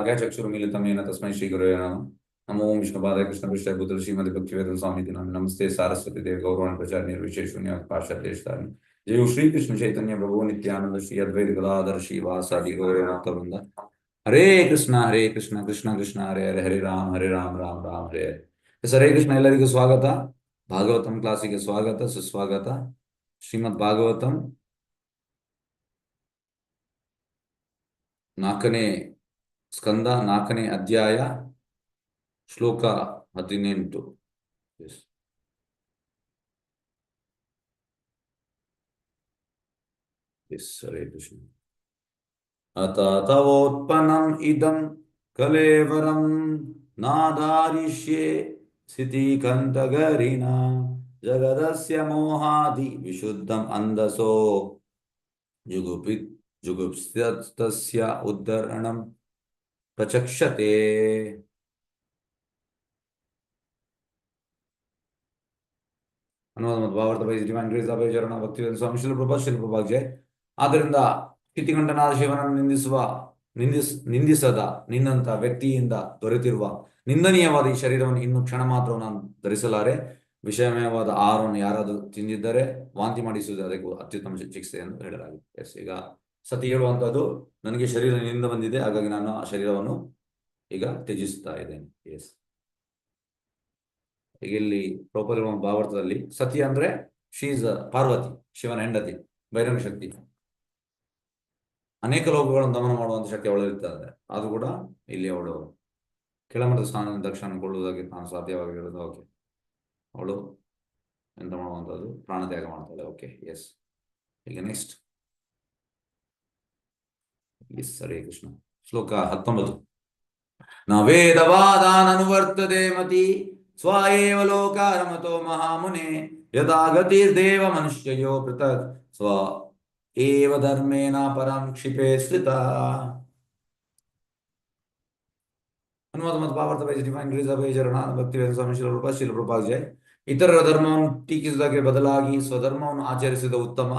ज्ञानाञ्जनशलाकया चक्षुरुन्मीलितं येन तस्मै श्रीगुरवे नमः। नमो ओं विष्णुपादाय कृष्णपृष्ठाय भूतले श्रीमते भक्तिवेदांत स्वामिति नामिने नमस्ते सारस्वती देवी गौरवाणी प्रचारिणे निर्विशेषशून्य पाश्चात्यदेशतारिणे। जय श्री कृष्ण चैतन्य प्रभु नित्यानंद श्री अद्वैत गदाधर श्रीवासादि गौरभक्तवृंद। हरे कृष्ण कृष्ण कृष्ण हरे हरे हरे राम राम राम हरे हरे। हरे कृष्ण ಎಲ್ಲರಿಗೂ ಸ್ವಾಗತ ಭಾಗವತಂ ಕ್ಲಾಸಿಗೆ ಸ್ವಾಗತ ಸುಸ್ವಾಗತ ಶ್ರೀಮದ್ ಭಾಗವತಂ 4ನೇ ಸ್ಕಂದ 4ನೇ ಅಧ್ಯಾಯ ಶ್ಲೋಕ 18 ಎಸ್ ಎಸ್ ಹರೇ ಕೃಷ್ಣ ಅತ ತವೋತ್ಪನ್ನಂ ಇದಂ ಕಲೇವರಂ ನಾದಾರಿಷ್ಯೆ ಸ್ಥಿತಿಕಂತಗರಿಣ ಜಗದಸ್ಯ ಮೋಹಾದಿ ವಿಶುದ್ಧಂ ಅಂಧಸೋ ಜುಗುಪ್ಸ್ಯತಸ್ಯ ಉದ್ಧರಣಂ ಪ್ರಚಕ್ಷತೆ. ಅನುವಾದ ಮತ್ತು ಭಾವಾರ್ಥ ಬೈ ಡಿವೈನ್ ಗ್ರೇಸ್ ಅಭಯ ಚರಣ ಭಕ್ತಿವೇದಾಂತ ಸ್ವಾಮಿ ಶ್ರೀಲ ಪ್ರಭುಪಾದ್ ಜೈ. ಆದ್ದರಿಂದ ಸ್ಥಿತಿಗಂಟನಾದ ಶಿವನನ್ನು ನಿಂದಿಸದ ನಿನ್ನಂತ ವ್ಯಕ್ತಿಯಿಂದ ದೊರೆತಿರುವ ನಿಂದನೀಯವಾದ ಈ ಶರೀರವನ್ನು ಇನ್ನು ಕ್ಷಣ ಮಾತ್ರ ನಾನು ಧರಿಸಲಾರೆ. ವಿಷಮಯವಾದ ಆಹಾರವನ್ನು ಯಾರಾದರೂ ತಿಂದಿದ್ದರೆ ವಾಂತಿ ಮಾಡಿಸುವುದು ಅದಕ್ಕೆ ಅತ್ಯುತ್ತಮ ಚಿಕಿತ್ಸೆ ಎಂದು ಹೇಳಲಾಗಿದೆ. ಎಸ್, ಈಗ ಸತಿ ಹೇಳುವಂಥದ್ದು, ನನಗೆ ಶರೀರ ನಿಂದ ಬಂದಿದೆ, ಹಾಗಾಗಿ ನಾನು ಆ ಶರೀರವನ್ನು ಈಗ ತ್ಯಜಿಸುತ್ತಾ ಇದ್ದೇನೆ. ಎಸ್, ಈಗ ಇಲ್ಲಿ ಪ್ರಾಪರ್ ಇರುವ ಭಾವಾರ್ಥದಲ್ಲಿ ಸತಿ ಅಂದ್ರೆ ಶೀಸ್ ಪಾರ್ವತಿ, ಶಿವನ ಹೆಂಡತಿ, ಬಹಿರಂಗ ಶಕ್ತಿ. ಅನೇಕ ಲೋಕಗಳನ್ನು ದಮನ ಮಾಡುವಂತ ಶಕ್ತಿ ಅವಳಲ್ಲಿರ್ತದೆ. ಅದು ಕೂಡ ಇಲ್ಲಿ ಅವಳು ಕೆಳಮಟ್ಟದ ಸ್ಥಾನದ ದಕ್ಷಿಣಗೊಳ್ಳುವುದಕ್ಕೆ ತಾನು ಸಾಧ್ಯವಾಗಿರೋದು. ಓಕೆ, ಅವಳು ಎಂತ ಮಾಡುವಂಥದ್ದು, ಪ್ರಾಣತ್ಯಾಗ ಮಾಡ್ತಾಳೆ. Okay, yes. ಈಗ ನೆಕ್ಸ್ಟ್ ಎಸ್, ಹರೇ ಕೃಷ್ಣ. ಶ್ಲೋಕ 19. ನ ವೇದವಾದಾನ್ ಅನುವರ್ತತೆ ಮತಿ ಸ್ವಾಯೇವ ಲೋಕಾರಮತೋ ಮಹಾಮುನೆ ಯದಾ ಗತಿರ್ದೇವ ಮನುಷ್ಯಯೋ ಪೃಥಕ್ ಸ್ವ ಏವ ಧರ್ಮೇನ ಪರಂ ಕ್ಷಿಪೇ ಸ್ಥಿತ. ಅನುವಾದ ಮತ್ತು ಭಾವಾರ್ಥ ಬೈ ಡಿವೈನ್ ಗ್ರೇಸ್ ಅಭಯ ಚರಣ ಭಕ್ತಿವೇದಾಂತ ಸ್ವಾಮಿ ಶ್ರೀಲ ಪ್ರಭುಪಾದ್ ಜೈ. ಇತರರ ಧರ್ಮವನ್ನು ಟೀಕಿಸುವುದಕ್ಕೆ ಬದಲಾಗಿ ಸ್ವಧರ್ಮವನ್ನು ಆಚರಿಸಿದ ಉತ್ತಮ.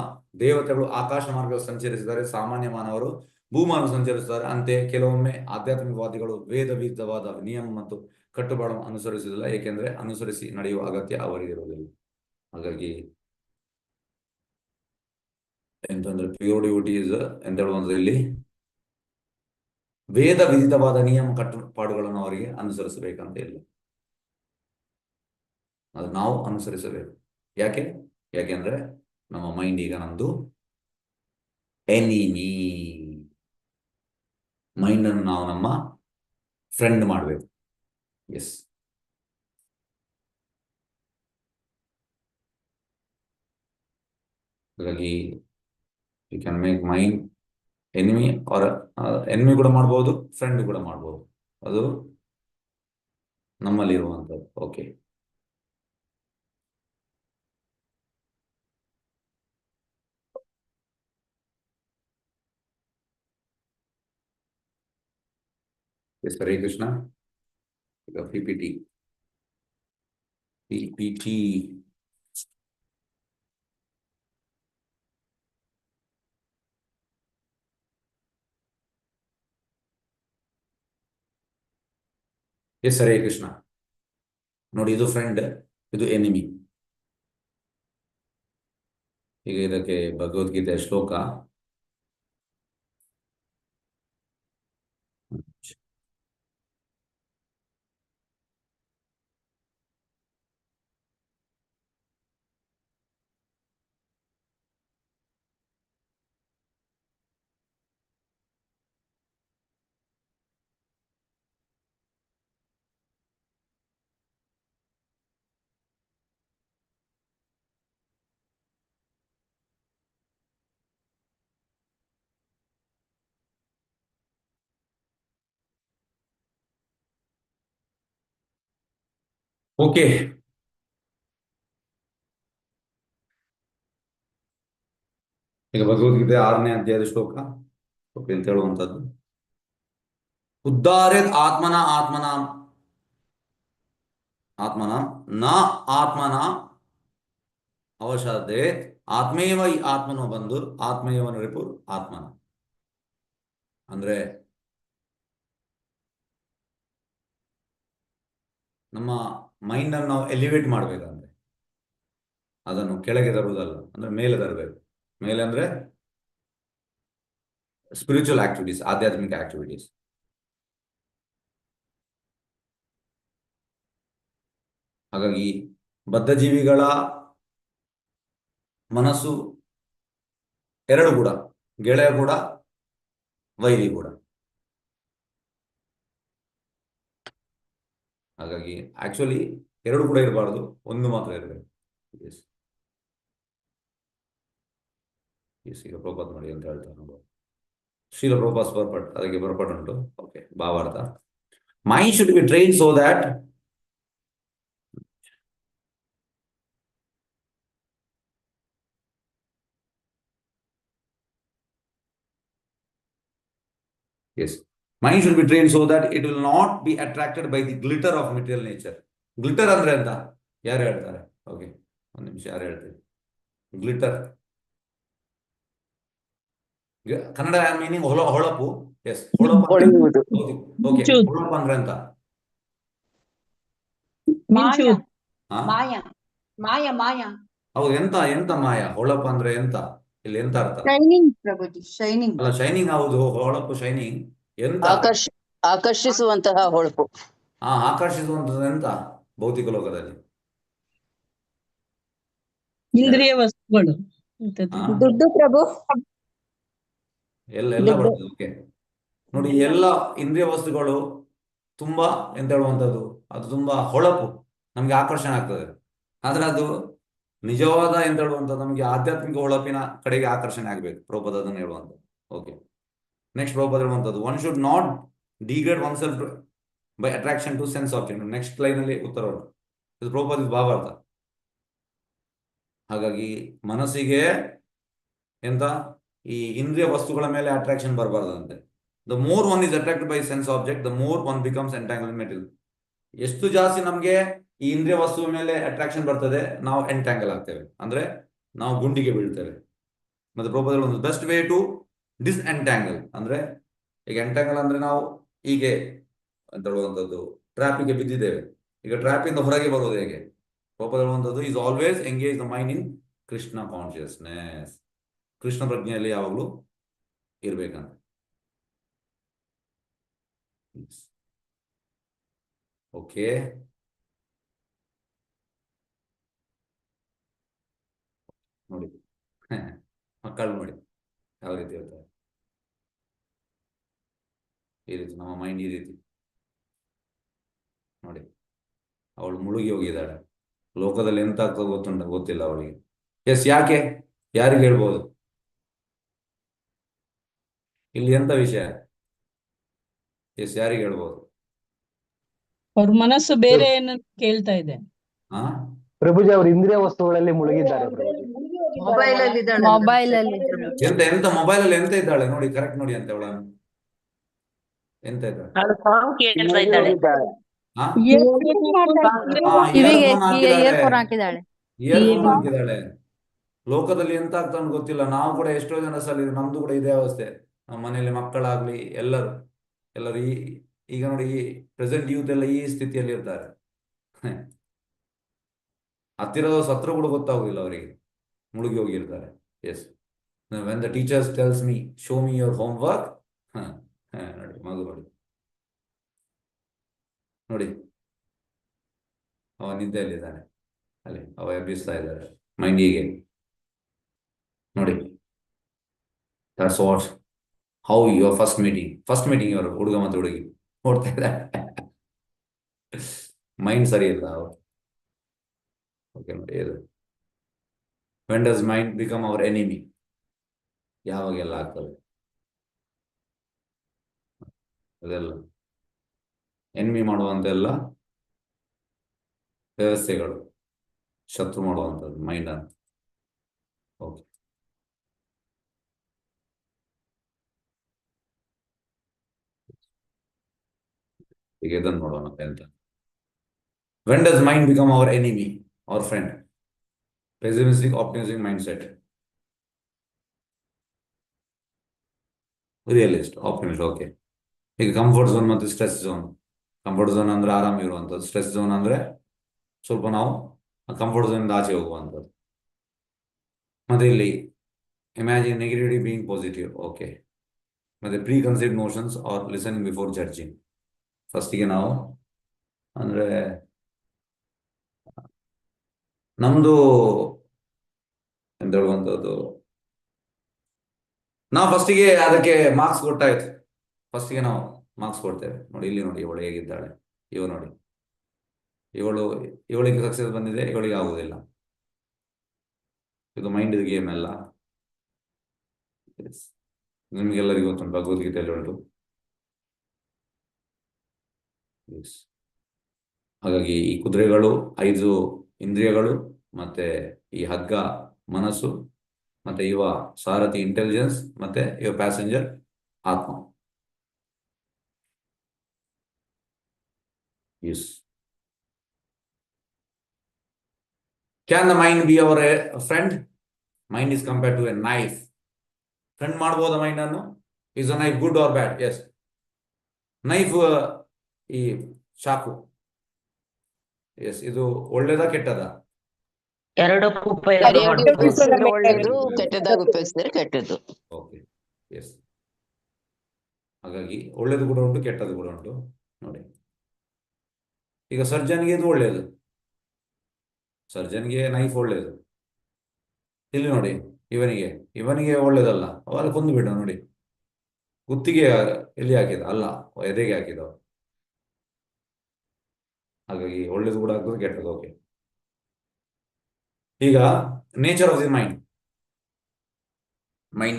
ದೇವತೆಗಳು ಆಕಾಶ ಮಾರ್ಗದಲ್ಲಿ ಸಂಚರಿಸಿದರೆ ಸಾಮಾನ್ಯ ಮಾನವರು ಭೂಮಾರ್ಗ ಸಂಚರಿಸುತ್ತಾರೆ. ಅಂತೆಯೇ ಕೆಲವೊಮ್ಮೆ ಆಧ್ಯಾತ್ಮಿಕವಾದಿಗಳು ವೇದ ವಿರುದ್ಧವಾದ ನಿಯಮ ಮತ್ತು ಕಟ್ಟುಪಾಡನ್ನು ಅನುಸರಿಸುವುದಿಲ್ಲ, ಏಕೆಂದರೆ ಅನುಸರಿಸಿ ನಡೆಯುವ ಅಗತ್ಯ ಅವರಿಗಿರುವುದಿಲ್ಲ. ಹಾಗಾಗಿ ಎಂತಂದ್ರೆ ಪ್ಯೂರ್ ಡಿವೋಟೀಸ್ ಎಂತ ಹೇಳುವಂದ್ರೆ ಇಲ್ಲಿ ವೇದ ವಿಧಿತವಾದ ನಿಯಮ ಕಟ್ಟುಪಾಡುಗಳನ್ನು ಅವರಿಗೆ ಅನುಸರಿಸಬೇಕಂತ ಇಲ್ಲ, ಅದು ನಾವು ಅನುಸರಿಸಬೇಕು. ಯಾಕೆಂದ್ರೆ ನಮ್ಮ ಮೈಂಡ್ ಈಗ ನಮ್ದು ಎನಿಮಿ. ಮೈಂಡ್ ಅನ್ನು ನಾವು ನಮ್ಮ ಫ್ರೆಂಡ್ ಮಾಡಬೇಕು. ಎಸ್, ಹಾಗಾಗಿ you can make mind enemy or enemy ಕೂಡ ಮಾಡ್ಬೋದು, ಫ್ರೆಂಡ್ ಕೂಡ ಮಾಡ್ಬೋದು. ಅದು ನಮ್ಮಲ್ಲಿ ಇರುವಂಥದ್ದು. Okay, yes, Hare Krishna. ಈಗ ಪಿಪಿಟಿ ಎಸ್, ಹರೇ ಕೃಷ್ಣ. ನೋಡಿ, ಇದು ಫ್ರೆಂಡ್, ಇದು ಎನಿಮಿ. ಈಗ ಇದಕ್ಕೆ ಭಗವದ್ಗೀತೆಯ ಶ್ಲೋಕ ಓಕೆ. ಈಗ ಭಗವದ್ಗೀತೆ 6ನೇ ಅಧ್ಯಾಯದ ಶ್ಲೋಕ ಅಂತ ಹೇಳುವಂಥದ್ದು, ಉದ್ಧಾರೇತ್ ಆತ್ಮನ ನ ಆತ್ಮನ ಅವಶ್ಯತೆ ಆತ್ಮೇವ ಈ ಆತ್ಮನೋ ಬಂದು ಆತ್ಮೇವನ ರಿಪುರ್ ಆತ್ಮನ. ಅಂದ್ರೆ ನಮ್ಮ ಮೈಂಡ್ ಅನ್ನು ನಾವು ಎಲಿವೇಟ್ ಮಾಡ್ಬೇಕಂದ್ರೆ ಅದನ್ನು ಕೆಳಗೆ ತರುವುದಲ್ಲ, ಅಂದ್ರೆ ಮೇಲೆ ತರಬೇಕು. ಮೇಲೆ ಅಂದ್ರೆ ಸ್ಪಿರಿಚುವಲ್ ಆಕ್ಟಿವಿಟೀಸ್, ಆಧ್ಯಾತ್ಮಿಕ ಆಕ್ಟಿವಿಟೀಸ್. ಹಾಗಾಗಿ ಬದ್ಧಜೀವಿಗಳ ಮನಸ್ಸು ಎರಡು ಕೂಡ, ಗೆಳೆಯ ಕೂಡ ವೈರಿ ಕೂಡ. ಹಾಗಾಗಿ ಆಕ್ಚುಲಿ ಎರಡು ಕೂಡ ಇರಬಾರ್ದು, ಒಂದು ಮಾತ್ರ ಇರಬೇಕು. ಎಸ್ ಎಸ್, ಈಗ ಪ್ರಭುಪಾದ್ ನೋಡಿ ಅಂತ ಹೇಳ್ತಾರೆ ನೋಡುವ. ಶೀಲ ಪ್ರಭುಪಾಸ್ ಬರ್ಪಟ್, ಅದಕ್ಕೆ ಬರ್ಪಟ್ ಉಂಟು. ಓಕೆ, ಭಾವಾರ್ಥ. Mind should be train so that yes, mind should be trained so that it will not be attracted by the glitter of material nature. Glitter ಅಂದ್ರೆ ಅಂತ ಯಾರು ಹೇಳ್ತಾರೆ? ಓಕೆ, ಒಂದು ನಿಮಿಷ, ಯಾರು ಹೇಳ್ತೀವಿ ಗ್ಲಿಟರ್? ಕನ್ನಡ ಮೀನಿಂಗ್ ಹೊಳಪು. ಎಸ್, ಹೊಳಪು. ಹೊಳೆಯುವುದು. ಓಕೆ, ಹೊಳಪು ಅಂದ್ರೆ ಅಂತ ಮಾಯ ಹಾ, ಮಾಯ ಮಾಯ ಮಾಯ ಹೌದು. ಎಂತ ಎಂತ ಮಾಯ? ಹೊಳಪು ಅಂದ್ರೆ ಎಂತ? ಇಲ್ಲಿ ಎಂತ ಅರ್ಥ? Shining Prabhuji, shining. ಅಲ್ಲ, ಶೈನಿಂಗ್ ಹೌದು, ಹೊಳಪು ಶೈನಿಂಗ್. ಎಂತ? ಆಕರ್ಷಿಸುವಂತಹ ಹೊಳಪು. ಆಕರ್ಷಿಸುವಂತದ್ದು ಎಂತ ಭೌತಿಕ ಲೋಕದಲ್ಲಿ? ಇಂದ್ರಿಯ ವಸ್ತುಗಳು. ಹಾ, ದುಡ್ಡು ಪ್ರಭು. ಎಲ್ಲ ದುಡ್ಡು. ಬರ್ತದೆ. ಓಕೆ ನೋಡಿ, ಎಲ್ಲ ಇಂದ್ರಿಯ ವಸ್ತುಗಳು ತುಂಬಾ ಎಂತ ಹೇಳುವಂಥದ್ದು, ಅದು ತುಂಬಾ ಹೊಳಪು, ನಮ್ಗೆ ಆಕರ್ಷಣೆ ಆಗ್ತದೆ. ಆದ್ರೆ ಅದು ನಿಜವಾದ ಎಂತ ಹೇಳುವಂಥದ್ದು, ನಮಗೆ ಆಧ್ಯಾತ್ಮಿಕ ಹೊಳಪಿನ ಕಡೆಗೆ ಆಕರ್ಷಣೆ ಆಗ್ಬೇಕು. ಪ್ರಭುಪಾದ ಅದನ್ನು ಹೇಳುವಂಥದ್ದು. ಓಕೆ, ನೆಕ್ಸ್ಟ್ ಪ್ರಭುಪಾದ ಹೇಳುವಂಥದ್ದು, one should not degrade oneself by attraction to sense object. Next line ಅಲ್ಲಿ ಉತ್ತರ ಉಂಟು. ಇದು ಪ್ರಭುಪಾದ ಭಾವಾರ್ಥ. ಹಾಗಾಗಿ ಮನಸ್ಸಿಗೆ ಎಂತ, ಈ ಇಂದ್ರಿಯ ವಸ್ತುಗಳ ಮೇಲೆ ಅಟ್ರಾಕ್ಷನ್ ಬರಬಾರ್ದಂತೆ. The more one is attracted by sense object, the more one becomes entangle material. ಎಷ್ಟು ಜಾಸ್ತಿ ನಮಗೆ ಈ ಇಂದ್ರಿಯ ವಸ್ತುವಿನ ಮೇಲೆ ಅಟ್ರಾಕ್ಷನ್ ಬರ್ತದೆ, ನಾವು ಎಂಟ್ಯಾಂಗಲ್ ಆಗ್ತೇವೆ, ಅಂದ್ರೆ ನಾವು ಗುಂಡಿಗೆ ಬೀಳ್ತೇವೆ. ಮತ್ತೆ ಪ್ರಭುಪಾದ ಒಂದು best way to dish entangle ಅಂದ್ರೆ, ಈಗ ಎಂಟ್ಯಾಂಗಲ್ ಅಂದ್ರೆ ನಾವು ಹೀಗೆ ಅಂತ ಹೇಳುವಂಥದ್ದು, ಟ್ರಾಪಿಗೆ ಬಿದ್ದಿದ್ದೇವೆ. ಈಗ ಟ್ರಾಪಿಂದ ಹೊರಗೆ ಬರೋದು ಹೇಗೆ? ಪ್ರಭುಪಾದ ಹೇಳುವಂಥದ್ದು, is always engage the mind in Krishna consciousness. Krishna ಪ್ರಜ್ಞೆಯಲ್ಲಿ ಯಾವಾಗಲೂ ಇರ್ಬೇಕಂತ. ಓಕೆ, ನೋಡಿ ಮಕ್ಕಳು ನೋಡಿ ಯಾವ ರೀತಿ ಇರ್ತಾರೆ. ಈ ರೀತಿ ನಮ್ಮ ಮೈಂಡ್ ಈ ರೀತಿ ನೋಡಿ. ಅವಳು ಮುಳುಗಿ ಹೋಗಿದ್ದಾಳೆ, ಲೋಕದಲ್ಲಿ ಎಂತ ಆಗ್ತದೆ ಗೊತ್ತಿಲ್ಲ ಅವಳಿಗೆ. ಎಸ್, ಯಾಕೆ? ಯಾರಿಗೆ ಹೇಳ್ಬೋದು? ಇಲ್ಲಿ ಎಂತ ವಿಷಯ? ಎಸ್, ಯಾರಿಗೆ ಹೇಳ್ಬೋದು? ಅವ್ರ ಮನಸ್ಸು ಬೇರೆ ಏನನ್ನ ಕೇಳ್ತಾ ಇದೆ. ಹಾ, ಪ್ರಭುಜಿ ಅವರು ಇಂದ್ರಿಯ ವಸ್ತುಗಳಲ್ಲಿ ಮುಳುಗಿದ್ದಾರೆ ಪ್ರಭುಜಿ. ಮೊಬೈಲ್ ಅಲ್ಲಿ ಇದ್ದಾಳೆ. ಮೊಬೈಲ್ ಅಲ್ಲಿ ಎಂತ ಎಂತ ಮೊಬೈಲ್ ಅಲ್ಲಿ ಎಂತ ಇದ್ದಾಳೆ ನೋಡಿ, ಕರೆಕ್ಟ್ ನೋಡಿ ಅಂತ ಅವಳನ್ನು. ಎಂತ ಇದ್ದಾಳೆ? ಮುಳುಗಿದ್ದಾರೆ. ಹಾ, ಕಿವಿಗೆ ಇಯರ್ಫೋನ್ ಹಾಕಿದ್ದಾಳೆ. ಇಯರ್ಫೋನ್ ಹಾಕಿದ್ದಾಳೆ. ಇಯರ್ಫೋನ್ ಹಾಕಿದ್ದಾಳೆ. ಲೋಕದಲ್ಲಿ ಎಂತ ಆಗ್ತಾ ಅಂತ ಗೊತ್ತಿಲ್ಲ. ನಾವು ಕೂಡ ಎಷ್ಟೋ ಜನ ಸಲ ನಮ್ದು ಕೂಡ ಇದೇ ಅವಸ್ಥೆ. ನಮ್ಮ ಮನೆಯಲ್ಲಿ ಮಕ್ಕಳಾಗ್ಲಿ ಎಲ್ಲರೂ ಎಲ್ಲರೂ ಈಗ ನೋಡಿ, ಈ ಪ್ರೆಸೆಂಟ್ ಯೂತ್ ಎಲ್ಲ ಈ ಸ್ಥಿತಿಯಲ್ಲಿ ಇರ್ತಾರೆ. ಹತ್ತಿರದ ಸತ್ರ ಕೂಡ ಗೊತ್ತಾಗುದಿಲ್ಲ ಅವರಿಗೆ, ಮುಳುಗಿ ಹೋಗಿರ್ತಾರೆ. Yes, when the teachers tells me show me your homework, ನೋಡಿ ಮಗು ನೋಡಿ ನೋಡಿ, ಅವ ನಿದ್ದೆಯಲ್ಲಿದ್ದಾನೆ, ಅಲ್ಲಿ ಅವ ಎಬ್ಬಿಸ್ತಾ ಇದ್ದಾರೆ ಮೈಂಡ್ ಹೀಗೆ ನೋಡಿ. That's what how your first meeting ಇವರು ಹುಡುಗ ಮತ್ತು ಹುಡುಗಿ ನೋಡ್ತಾ ಇದ್ದಾರೆ. ಮೈಂಡ್ ಸರಿ ಇಲ್ಲ ಅವರು. ಓಕೆ ನೋಡಿ, ಇದು when does mind become our enemy? ಯಾವಾಗೆಲ್ಲ ಆಗ್ತದೆ ಅದೆಲ್ಲ ಎನಿಮಿ ಮಾಡುವಂತೆಲ್ಲ ವ್ಯವಸ್ಥೆಗಳು, ಶತ್ರು ಮಾಡುವಂಥದ್ದು ಮೈಂಡ್ ಅಂತ. ಓಕೆ, ಈಗ ಇದನ್ನು ನೋಡೋಣ ಅಂತ. When does mind become our enemy our friend? Pessimistic, optimistic mind set, realist, optimist. Okay, ಈಗ ಕಂಫರ್ಟ್ ಝೋನ್ ಮತ್ತು ಸ್ಟ್ರೆಸ್ ಝೋನ್. ಕಂಫರ್ಟ್ ಝೋನ್ ಅಂದ್ರೆ ಆರಾಮ ಇರುವಂಥದ್ದು, ಸ್ಟ್ರೆಸ್ ಝೋನ್ ಅಂದ್ರೆ ಸ್ವಲ್ಪ ನಾವು ಕಂಫರ್ಟ್ ಝೋನ್ ಆಚೆ ಹೋಗುವಂಥದ್ದು. ಮತ್ತೆ ಇಲ್ಲಿ imagine negativity being positive, okay. ಮತ್ತೆ preconceived notions or listening before judging. ಫಸ್ಟಿಗೆ ನಾವು ಅಂದ್ರೆ ನಮ್ದು ಎಂತ ಹೇಳುವಂಥದ್ದು, ನಾವು ಫಸ್ಟಿಗೆ ಅದಕ್ಕೆ ಮಾರ್ಕ್ಸ್ ಕೊಟ್ಟಾಯ್ತು. ಫಸ್ಟಿಗೆ ನಾವು ಮಾರ್ಕ್ಸ್ ಕೊಡ್ತೇವೆ. ನೋಡಿ ಇಲ್ಲಿ ನೋಡಿ, ಇವಳು ಹೇಗಿದ್ದಾಳೆ, ಇವ ನೋಡಿ, ಇವಳಿಗೆ ಸಕ್ಸಸ್ ಬಂದಿದೆ, ಇವಳಿಗೆ ಆಗುವುದಿಲ್ಲ. ಇದು ಮೈಂಡ್ ಗೇಮ್ ಎಲ್ಲ. ನಿಮ್ಗೆಲ್ಲರಿಗೂ ಗೊತ್ತುಂಟು, ಭಗವದ್ಗೀತೆಯಲ್ಲಿ ಉಂಟು. ಹಾಗಾಗಿ ಈ ಕುದುರೆಗಳು 5 ಇಂದ್ರಿಯಗಳು, ಮತ್ತೆ ಈ ಹಗ್ಗ ಮನಸ್ಸು, ಮತ್ತೆ ಇವ ಸಾರಥಿ ಇಂಟೆಲಿಜೆನ್ಸ್, ಮತ್ತೆ ಇವ ಪ್ಯಾಸೆಂಜರ್ ಆತ್ಮ. Yes. Can the mind be our friend? Mind is compared to a knife. Friend ಮಾಡ್ಬೋದ ಮೈಂಡ್ ಅನ್ನು? Is a knife good or bad? Yes. Knife ಈ ಚಾಕು, ಎಸ್, ಇದು ಒಳ್ಳೇದಾ ಕೆಟ್ಟದ? ಎರಡಕ್ಕೂ ಸರಿಯಾಗಿ ಉಪಯೋಗಿಸಿದ್ರೆ ಒಳ್ಳೇದು, ಒಳ್ಳೇದು, ಕೆಟ್ಟದಾಗಿ ಉಪಯೋಗಿಸಿದ್ರೆ ಕೆಟ್ಟದ್ದು. Okay, yes. ಹಾಗಾಗಿ ಒಳ್ಳೇದು ಕೂಡ ಉಂಟು, ಕೆಟ್ಟದ್ದು ಕೂಡ ಉಂಟು. ನೋಡಿ, ಈಗ ಸರ್ಜನ್ಗೆ ಇದು ಒಳ್ಳೇದು, ಸರ್ಜನ್ಗೆ ನೈಫ್ ಒಳ್ಳೇದು. ಇಲ್ಲಿ ನೋಡಿ, ಇವನಿಗೆ ಒಳ್ಳೇದಲ್ಲ, ಅವಾಗ ಕೊಂದು ಬಿಡ. ನೋಡಿ, ಕುತ್ತಿಗೆ ಎಲ್ಲಿ ಹಾಕಿದ ಅಲ್ಲ, ಎದೆಗೆ ಹಾಕಿದ. ಹಾಗಾಗಿ ಒಳ್ಳೇದು ಕೂಡ ಆಗ್ತದೆ, ಕೆಟ್ಟದ್ದು. ಓಕೆ. ಈಗ ನೇಚರ್ ಆಫ್ ದಿ ಮೈಂಡ್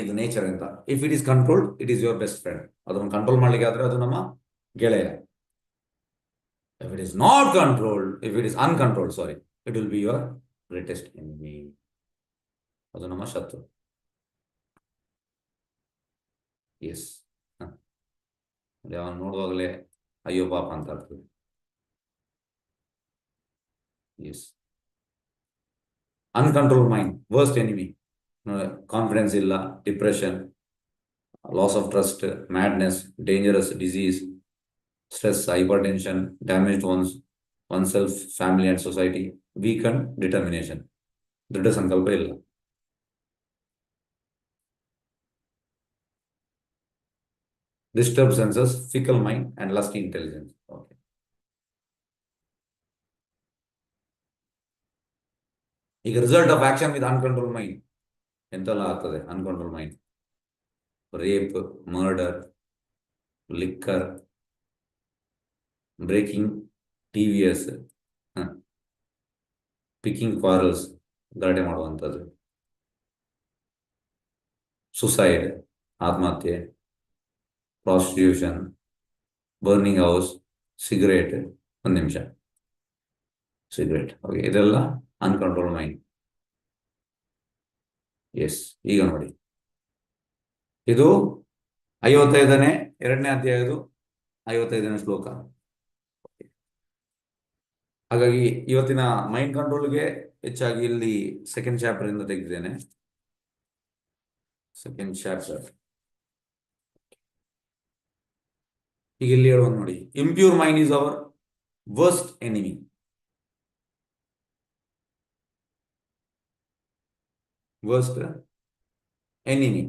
ಇದು ನೇಚರ್ ಅಂತ. If it is controlled, it is your best friend. ಅದನ್ನು ಕಂಟ್ರೋಲ್ ಮಾಡ್ಲಿಕ್ಕೆ ಆದ್ರೆ ಅದು ನಮ್ಮ ಗೆಳೆಯ. If it is not controlled, if it is uncontrolled, sorry, it will be your greatest enemy. ಅದು ನಮ್ಮ ಶತ್ರು. ಎಸ್. ಅವನು ನೋಡುವಾಗಲೇ ಅಯ್ಯೋ ಪಾಪ ಅಂತ ಆಗ್ತದೆ. Yes. Uncontrol mind worst enemy. Confidence ಇಲ್ಲ, depression, loss of trust, madness, dangerous disease, stress, hypertension, damaged oneself, family and society, weak and determination. ದೃಢ ಸಂಕಲ್ಪ ಇಲ್ಲ. Disturbed senses, fickle mind, and lusty intelligence. Okay. ಈಗ result of action with uncontrol mind ಎಂತೆಲ್ಲ ಆಗ್ತದೆ? Uncontrol mind: rape, murder, liquor, breaking TVS, picking quarrels, ಗಲಾಟೆ ಮಾಡುವಂಥದ್ದು, suicide, ಆತ್ಮಹತ್ಯೆ, prostitution, burning house, cigarette. ಒಂದು ನಿಮಿಷ, ಸಿಗರೇಟ್. ಓಕೆ, ಇದೆಲ್ಲ ಅನ್ಕಂಟ್ರೋಲ್ ಮೈಂಡ್. ಎಸ್. ಈಗ ನೋಡಿ, ಇದು 55ನೇ 2ನೇ ಅಧ್ಯಾಯದು 55ನೇ ಶ್ಲೋಕ. ಹಾಗಾಗಿ ಇವತ್ತಿನ ಮೈಂಡ್ ಕಂಟ್ರೋಲ್ಗೆ ಹೆಚ್ಚಾಗಿ ಇಲ್ಲಿ ಸೆಕೆಂಡ್ ಚಾಪ್ಟರ್ ಇಂದ ತೆಗೆದಿದ್ದೇನೆ. Second chapter. ಈಗ ಇಲ್ಲಿ ಹೇಳುವ ನೋಡಿ, impure mind is our worst enemy. Worst enemy.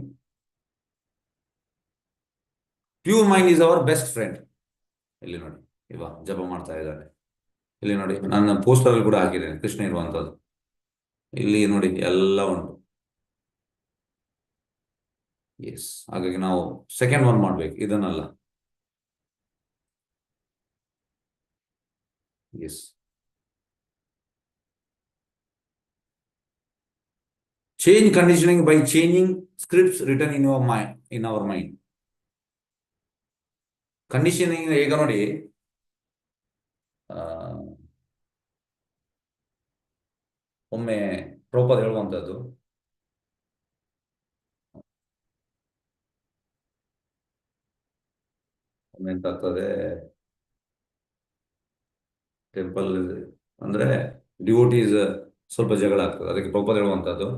Pure mind is our best friend. ಇಲ್ಲಿ ನೋಡಿ, ಜಪ ಮಾಡ್ತಾ ಇದ್ದಾರೆ. ಇಲ್ಲಿ ನೋಡಿ, ನನ್ನ ಪೋಸ್ಟರ್ ಅಲ್ಲಿ ಕೂಡ ಹಾಕಿದ್ದೇನೆ, ಕೃಷ್ಣ ಇರುವಂತದ್ದು. ಇಲ್ಲಿ ನೋಡಿ, ಎಲ್ಲ ಉಂಟು. ಎಸ್. ಹಾಗಾಗಿ ನಾವು ಸೆಕೆಂಡ್ ಒನ್ ಮಾಡ್ಬೇಕು, ಇದನ್ನಲ್ಲ. Yes. Change conditioning by changing scripts written in our mind. Conditioning ಈಗ ನೋಡಿ, ಒಮ್ಮೆ ಪ್ರಭುಪಾದ ಹೇಳುವಂಥದ್ದು, ಒಮ್ಮೆ ಎಂತ ಆಗ್ತದೆ, ಟೆಂಪಲ್ ಅಂದ್ರೆ ಡಿವೋಟೀಸ್ ಸ್ವಲ್ಪ ಜಗಳ ಆಗ್ತದೆ. ಅದಕ್ಕೆ ಪ್ರಭುಪಾದ ಹೇಳುವಂಥದ್ದು,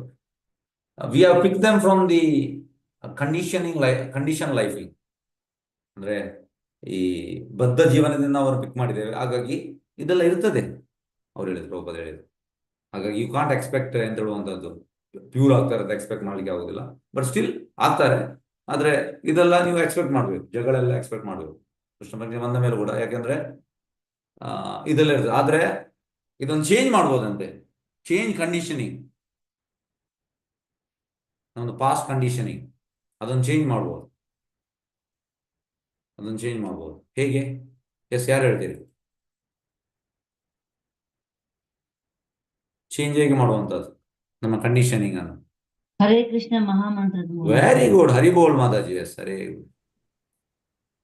we have pick them from the condition living. ಅಂದ್ರೆ ಈ ಬದ್ಧ ಜೀವನದಿಂದ ಅವರು ಪಿಕ್ ಮಾಡಿದ್ದೇವೆ, ಹಾಗಾಗಿ ಇದೆಲ್ಲ ಇರ್ತದೆ. ಅವ್ರು ಹೇಳಿದ್ರು, ಪ್ರಭುಪಾದ ಹೇಳಿದ್ರು. ಹಾಗಾಗಿ ಯು ಕಾಂಟ್ ಎಕ್ಸ್ಪೆಕ್ಟ್ ಅಂತ ಹೇಳುವಂಥದ್ದು ಪ್ಯೂರ್ ಆಗ್ತಾರೆ ಅಂತ ಎಕ್ಸ್ಪೆಕ್ಟ್ ಮಾಡ್ಲಿಕ್ಕೆ ಆಗುದಿಲ್ಲ. ಬಟ್ ಸ್ಟಿಲ್ ಆಗ್ತಾರೆ. ಆದ್ರೆ ಇದೆಲ್ಲ ನೀವು ಎಕ್ಸ್ಪೆಕ್ಟ್ ಮಾಡ್ಬೇಕು, ಜಗಳೆಲ್ಲ ಎಕ್ಸ್ಪೆಕ್ಟ್ ಮಾಡ್ಬೇಕು ಕೃಷ್ಣ ಪ್ರಜ್ಞೆ ಬಂದ ಮೇಲೆ ಕೂಡ. ಯಾಕೆಂದ್ರೆ ಇದೆಲ್ಲ ಇರ್ತದೆ. ಆದ್ರೆ ಇದೊಂದು ಚೇಂಜ್ ಮಾಡ್ಬೋದಂತೆ. ಚೇಂಜ್ ಕಂಡೀಷನಿಂಗ್, ನಮ್ದು ಪಾಸ್ಟ್ ಕಂಡೀಷನಿಂಗ್, ಅದನ್ನು ಚೇಂಜ್ ಮಾಡ್ಬೋದು. ಅದನ್ನು ಚೇಂಜ್ ಮಾಡ್ಬೋದು. ಹೇಗೆ? ಎಸ್, ಯಾರು ಹೇಳ್ತೀರಿ? ಚೇಂಜ್ ಹೇಗೆ ಮಾಡುವಂಥದ್ದು ನಮ್ಮ ಕಂಡೀಷನಿಂಗ್ ಅನ್ನು? ಹರೇ ಕೃಷ್ಣ ಮಹಾಮಂತ್ರದ ಮೂಲಕ. ವೆರಿ ಗುಡ್, ಹರಿಬೋಳ್ ಮಾತಾಜಿ. ಎಸ್, ಹರೇ.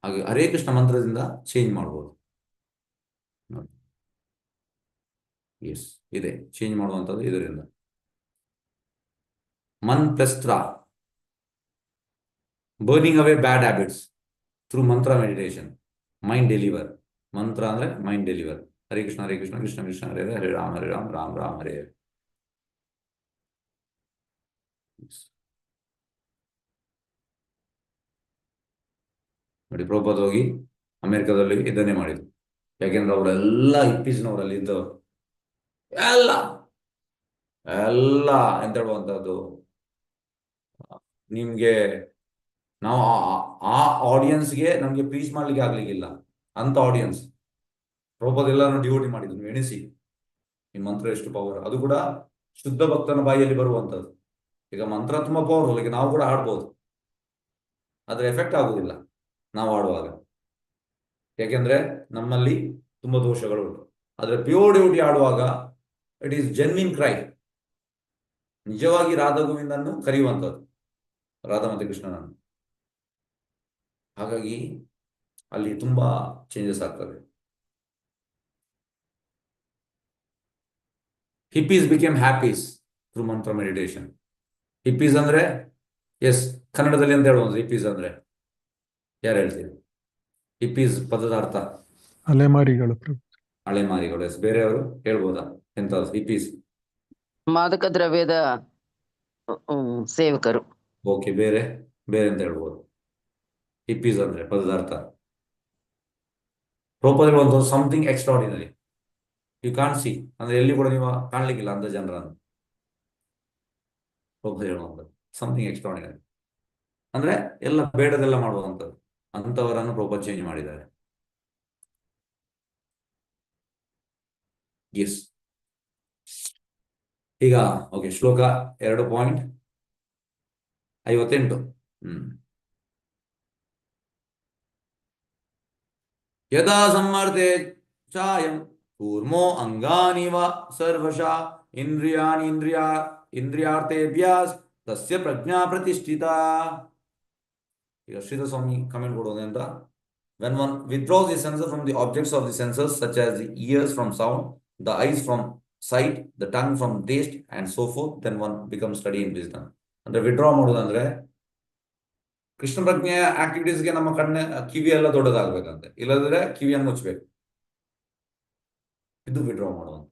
ಹಾಗೆ ಹರೇ ಕೃಷ್ಣ ಮಂತ್ರದಿಂದ ಚೇಂಜ್ ಮಾಡ್ಬೋದು. ಎಸ್, ಇದೆ ಚೇಂಜ್ ಮಾಡುವಂಥದ್ದು ಇದರಿಂದ. ಮನ್ ಪ್ಲಸ್ ತ್ರ, ಬರ್ನಿಂಗ್ ಅವೇ ಬ್ಯಾಡ್ ಹ್ಯಾಬಿಟ್ಸ್ ಥ್ರೂ ಮಂತ್ರ ಮೆಡಿಟೇಷನ್, ಮೈಂಡ್ ಡೆಲಿವರ್. ಮಂತ್ರ ಅಂದ್ರೆ ಮೈಂಡ್ ಡೆಲಿವರ್. ಹರೇ ಕೃಷ್ಣ ಹರೇ ಕೃಷ್ಣ ಕೃಷ್ಣ ಕೃಷ್ಣ ಹರೇ ಹರೇ, ಹರೇ ರಾಮ ಹರೇ ರಾಮ ರಾಮ ರಾಮ ಹರೇ ಹರೇ. ನೋಡಿ, ಪ್ರಭುಪಾದ ಹೋಗಿ ಅಮೆರಿಕದಲ್ಲಿ ಇದನ್ನೇ ಮಾಡಿದ್ರು. ಯಾಕೆಂದ್ರೆ ಅವರೆಲ್ಲ ಹಿಪ್ಪೀಸ್ನವರಲ್ಲಿ ಇದ್ದವರು ಎಲ್ಲ ಎಲ್ಲ ಎಂತ ಹೇಳುವಂಥದ್ದು, ನಿಮ್ಗೆ ನಾವು ಆ ಆಡಿಯನ್ಸ್ಗೆ ನಮ್ಗೆ ಪ್ಲೀಸ್ ಮಾಡ್ಲಿಕ್ಕೆ ಆಗ್ಲಿಕ್ಕಿಲ್ಲ ಅಂತ ಆಡಿಯನ್ಸ್. ಪ್ರಭುಪಾದ ಎಲ್ಲಾನು ಡಿವೋಟಿ ಮಾಡಿದ್ರು. ನೀವು ಎಣಿಸಿ ಈ ಮಂತ್ರ ಎಷ್ಟು ಪವರ್. ಅದು ಕೂಡ ಶುದ್ಧ ಭಕ್ತನ ಬಾಯಿಯಲ್ಲಿ ಬರುವಂಥದ್ದು. ಈಗ ಮಂತ್ರ ತುಂಬಾ ಪವರ್ಫುಲ್, ಈಗ ನಾವು ಕೂಡ ಆಡ್ಬೋದು, ಅದ್ರ ಎಫೆಕ್ಟ್ ಆಗುದಿಲ್ಲ ನಾವು ಆಡುವಾಗ. ಯಾಕೆಂದ್ರೆ ನಮ್ಮಲ್ಲಿ ತುಂಬಾ ದೋಷಗಳು ಉಂಟು. ಆದ್ರೆ ಪ್ಯೂರ್ ಡ್ಯೂಟಿ ಆಡುವಾಗ ಇಟ್ ಈಸ್ ಜೆನ್ವಿನ್ ಕ್ರೈ, ನಿಜವಾಗಿ ರಾಧಾ ಗೋವಿಂದನ್ನು ಕರೆಯುವಂಥದ್ದು, ರಾಧಾ ಮತ್ತೆ ಕೃಷ್ಣನನ್ನು. ಹಾಗಾಗಿ ಅಲ್ಲಿ ತುಂಬಾ ಚೇಂಜಸ್ ಆಗ್ತದೆ. ಹಿಪ್ಪೀಸ್ ಬಿಕೇಮ್ ಹ್ಯಾಪೀಸ್ ಥ್ರೂ ಮಂತ್ರ ಮೆಡಿಟೇಷನ್. ಹಿಪ್ಪೀಸ್ ಅಂದ್ರೆ, ಎಸ್, ಕನ್ನಡದಲ್ಲಿ ಅಂತ ಹೇಳುವಂತ ಹಿಪ್ಪೀಸ್ ಅಂದ್ರೆ ಯಾರು ಹೇಳ್ತೀರಿ? ಹಿಪ್ಪೀಸ್ ಪದದ ಅರ್ಥ ಅಲೆಮಾರಿಗಳು ಪ್ರಭು. ಅಲೆಮಾರಿಗಳು. ಎಸ್, ಬೇರೆಯವರು ಹೇಳ್ಬೋದಾ ಎಂತ ಹಿಪ್ಪೀಸ್? ಮಾದಕ ದ್ರವ್ಯದ ಸೇವಕರು. ಓಕೆ, ಬೇರೆ ಬೇರೆ ಅಂತ ಹೇಳ್ಬೋದು. ಹಿಪ್ಪೀಸ್ ಅಂದ್ರೆ ಪದದ ಅರ್ಥ ಪ್ರೊಪೋಸಲ್ ಒಂದು something extraordinary. You can't see, ಅಂದ್ರೆ ಎಲ್ಲಿ ಕೂಡ ನೀವು ಕಾಣ್ಲಿಕ್ಕಿಲ್ಲ ಅಂತ ಜನರನ್ನು. ಪ್ರೊಪೋಸಲ್ ಹೇಳುವಂಥದ್ದು ಸಮಥಿಂಗ್ ಎಕ್ಸ್ಟ್ರಾರ್ಡಿನರಿ ಅಂದ್ರೆ ಎಲ್ಲ ಬೇಡದೆಲ್ಲ ಮಾಡುವಂಥದ್ದು. ಅಂಥವರನ್ನು ಪ್ರೊಪೋಸಲ್ ಚೇಂಜ್ ಮಾಡಿದ್ದಾರೆ. ಎಸ್, ಈಗ ಓಕೆ, ಶ್ಲೋಕ 2.58. ಯದಾ ಸಮ್ಮರ್ತೆ ಚಾಯಂ ಕೂರ್ಮೋ ಅಂಗಾನಿ ವ ಸರ್ವಶಃ ಇಂದ್ರಿಯಾರ್ಥೇಭ್ಯಾಸ್ ತಸ್ಯ ಪ್ರಜ್ಞಾ ಪ್ರತಿಷ್ಠಿತಾ. ಈಗ ಶ್ರೀಧರ ಸ್ವಾಮಿ ಕಮೆಂಟ್ ಕೊಡೋದು ಅಂತ, when one withdraws the senses from the objects of the senses such as the ears from sound, the eyes from sight, the tongue from taste and so forth, then one becomes steady in wisdom. ಅಂದ್ರೆ withdraw ಮಾಡೋದಂದ್ರೆ ಕೃಷ್ಣ ಪ್ರಜ್ಞೆಯ ಆಕ್ಟಿವಿಟೀಸ್ಗೆ ನಮ್ಮ ಕಿವಿ ಎಲ್ಲ ದೊಡ್ಡದಾಗಬೇಕಂತೆ, ಇಲ್ಲದ್ರೆ ಕಿವಿಯನ್ನು ಮುಚ್ಚಬೇಕು. ಇದು withdraw ಮಾಡುವಂತ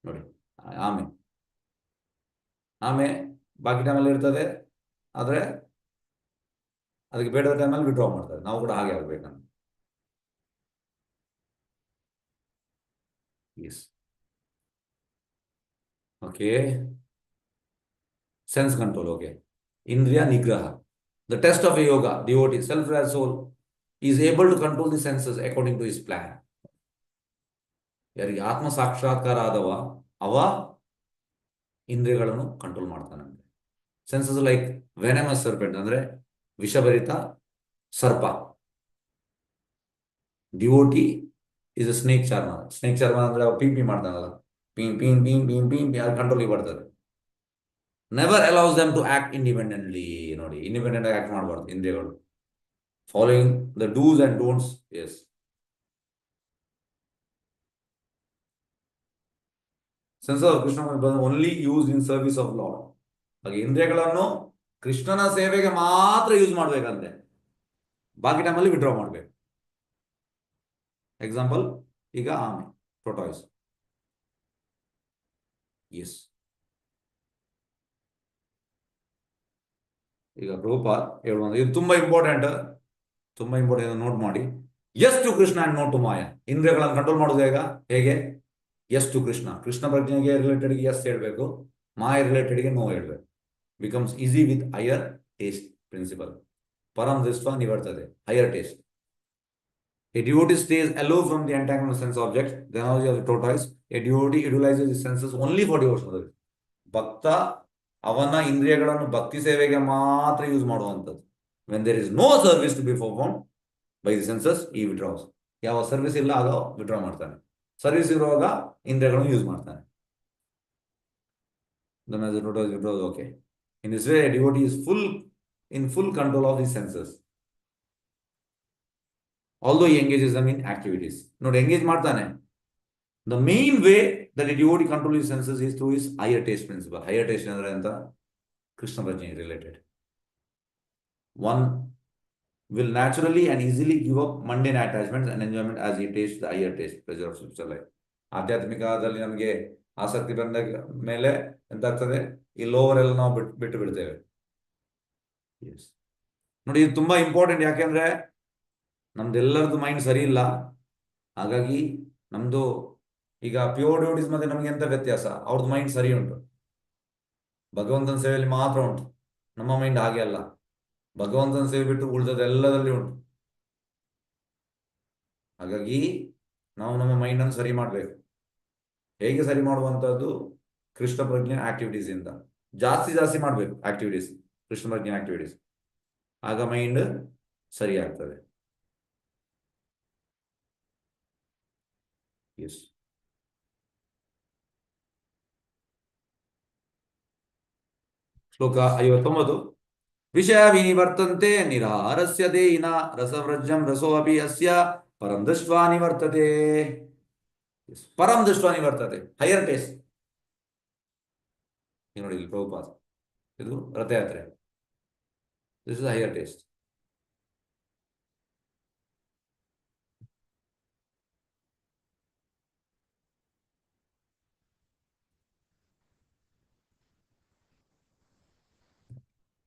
ನೋಡಿ. ಆಮೆ ಬಾಕಿ ಟೈಮಲ್ಲಿ ಇರ್ತದೆ, ಆದ್ರೆ ಅದಕ್ಕೆ ಬೇಡದ ಟೈಮಲ್ಲಿ ವಿಡ್ರಾ ಮಾಡ್ತಾರೆ. ನಾವು ಕೂಡ ಹಾಗೆ ಆಗ್ಬೇಕಂತ. Yes, okay. Sense control, okay. ಇಂದ್ರಿಯ ನಿಗ್ರಹ. The test of a yoga devotee, self-realized soul, is able to control the senses according to his plan. ಯಾರಿಗೆ ಆತ್ಮ ಸಾಕ್ಷಾತ್ಕಾರ ಆದವ ಅವ ಇಂದ್ರಿಯಗಳನ್ನು ಕಂಟ್ರೋಲ್ ಮಾಡ್ತಾನಂತೆ. ಸೆನ್ಸಸ್ ಲೈಕ್ ವೆನಮಸ್ ಸರ್ಪೆಂಟ್ ಅಂದ್ರೆ ವಿಷಭರಿತ ಸರ್ಪ. Devotee is a snake charmer. Snake charmer ಅಂದ್ರೆ ಪಿಂ ಪಿ ಮಾಡ್ತಾನಲ್ಲ, ಪೀಂ ಪೀಂ ಪೀಂ ಪೀಂ ಪೀಂ ಅದು ಕಂಟ್ರೋಲಿಗೆ ಬರ್ತದೆ. Never allows them to act independently. ನೋಡಿ, ಇಂಡಿಪೆಂಡೆಂಟ್ ಆಗಿ ಆಕ್ಟ್ ಮಾಡಬಾರ್ದು ಇಂದ್ರಿಯಗಳು. Following the do's and don'ts. Yes, sense of Krishna only use in service of lord. ಹಾಗೆ ಇಂದ್ರಿಯಗಳನ್ನು ಕೃಷ್ಣನ ಸೇವೆಗೆ ಮಾತ್ರ ಯೂಸ್ ಮಾಡ್ಬೇಕಂತೆ, ಬಾಕಿ ಟೈಮಲ್ಲಿ ವಿಡ್ರಾ ಮಾಡ್ಬೇಕು. ಎಕ್ಸಾಂಪಲ್, ಈಗ ಆಮೆ, ಪ್ರೊಟಾಯ್ಸ್. ಎಸ್, ಈಗ ಪ್ರಭುಪಾದ್ ಹೇಳುವಂತ ಇದು ತುಂಬಾ ಇಂಪಾರ್ಟೆಂಟ್ ನೋಟ್ ಮಾಡಿ. Yes to Krishna and no to Maya. ಇಂದ್ರಿಯಗಳನ್ನು ಕಂಟ್ರೋಲ್ ಮಾಡೋದು ಹೇಗೆ ಎಸ್ ಟು ಕೃಷ್ಣ, ಕೃಷ್ಣ ಪ್ರಜ್ಞೆಗೆ ರಿಲೇಟೆಡ್ಗೆ ಎಸ್ ಹೇಳ್ಬೇಕು, ಮಾಯ ರಿಲೇಟೆಡ್ಗೆ ನೋ ಹೇಳ್ಬೇಕು. Becomes easy with higher taste principle. ಪರಂ ದೃಷ್ಟ ನಿವರ್ತದೆ, higher taste. A devotee stays aloof from the entanglement of sense objects. The analogy of the tortoise. A devotee utilizes his senses only for devotional service. ಭಕ್ತ ಅವನ ಇಂದ್ರಿಯಗಳನ್ನು ಭಕ್ತಿ ಸೇವೆಗೆ ಮಾತ್ರ use ಮಾಡುವಂಥದ್ದು. When there is no service to be performed by the senses, he withdraws. ಯಾವ service ಇಲ್ಲ ಆಗ ವಿಡ್ರಾ ಮಾಡ್ತಾನೆ, ಸರ್ವಿಸ್ ಇರುವಾಗ ಇಂದ್ರಿಯಗಳನ್ನು ಯೂಸ್ ಮಾಡ್ತಾನೆ. The tortoise withdraws. Okay. In this way, a devotee is in full control of his senses. Although he engages them in activities. Not engage ಮಾಡ್ತಾನೆ. The main way that a devotee controls his senses is through his higher taste principle. Higher taste ಅಂದ್ರೆ ಅಂತ Krishna Prajna related. One will naturally and easily give up mundane attachments and enjoyment as he tastes the higher taste, pleasure of spiritual life. ಆಧ್ಯಾತ್ಮಿಕದಲ್ಲಿ ನಮಗೆ ಆಸಕ್ತಿ ಬಂದ ಮೇಲೆ ಎಂತಾಗ್ತದೆ, ಈ lower ಎಲ್ಲ ನಾವು ಬಿಟ್ಟು ಬಿಡ್ತೇವೆ. ನೋಡಿ, ಇದು ತುಂಬಾ ಇಂಪಾರ್ಟೆಂಟ್. ಯಾಕೆಂದ್ರೆ ನಮ್ದೆಲ್ಲರದ್ದು ಮೈಂಡ್ ಸರಿ ಇಲ್ಲ. ಹಾಗಾಗಿ ನಮ್ದು ಈಗ ಪ್ಯೂರ್ ಡಿವೋಟೀಸ್ ಮತ್ತೆ ನಮ್ಗೆ ಎಂತ ವ್ಯತ್ಯಾಸ? ಅವ್ರದ್ದು ಮೈಂಡ್ ಸರಿ ಉಂಟು, ಭಗವಂತನ ಸೇವೆಯಲ್ಲಿ ಮಾತ್ರ ಉಂಟು. ನಮ್ಮ ಮೈಂಡ್ ಹಾಗೆ ಅಲ್ಲ, ಭಗವಂತನ ಸೇವೆ ಬಿಟ್ಟು ಉಳಿದದೆಲ್ಲದಲ್ಲಿ ಉಂಟು. ಹಾಗಾಗಿ ನಾವು ನಮ್ಮ ಮೈಂಡ್ ಅನ್ನು ಸರಿ ಮಾಡಬೇಕು. ಹೇಗೆ ಸರಿ ಮಾಡುವಂತದ್ದು? ಕೃಷ್ಣ ಪ್ರಜ್ಞೆ ಆಕ್ಟಿವಿಟೀಸ್ ಇಂದ ಜಾಸ್ತಿ ಮಾಡಬೇಕು. ಆಕ್ಟಿವಿಟೀಸ್, ಕೃಷ್ಣ ಪ್ರಜ್ಞೆ ಆಕ್ಟಿವಿಟೀಸ್, ಆಗ ಮೈಂಡ್ ಸರಿ ಆಗ್ತದೆ. ಎಸ್. ಶ್ಲೋಕ 59. ವಿಷಯ ವಿನಿವರ್ತಂತೆ ನಿರಾರಸ್ಯ ದೇಹಿನ ರಸವ್ರಜಂ ರಸೋ ಅಪಿ ಅಸ್ಯ ಪರಂ ದೃಷ್ಟ್ವಾ ನಿವರ್ತತೆ. ಪರಂ ದೃಷ್ಟ್ವಾ ನಿವರ್ತತೆ, ಹೈಯರ್ ಟೇಸ್ಟ್. ನೋಡಿ ಇಲ್ಲಿ ಪ್ರಭುಪಾದ, ಇದು ರಥಯಾತ್ರೆ. This is higher taste.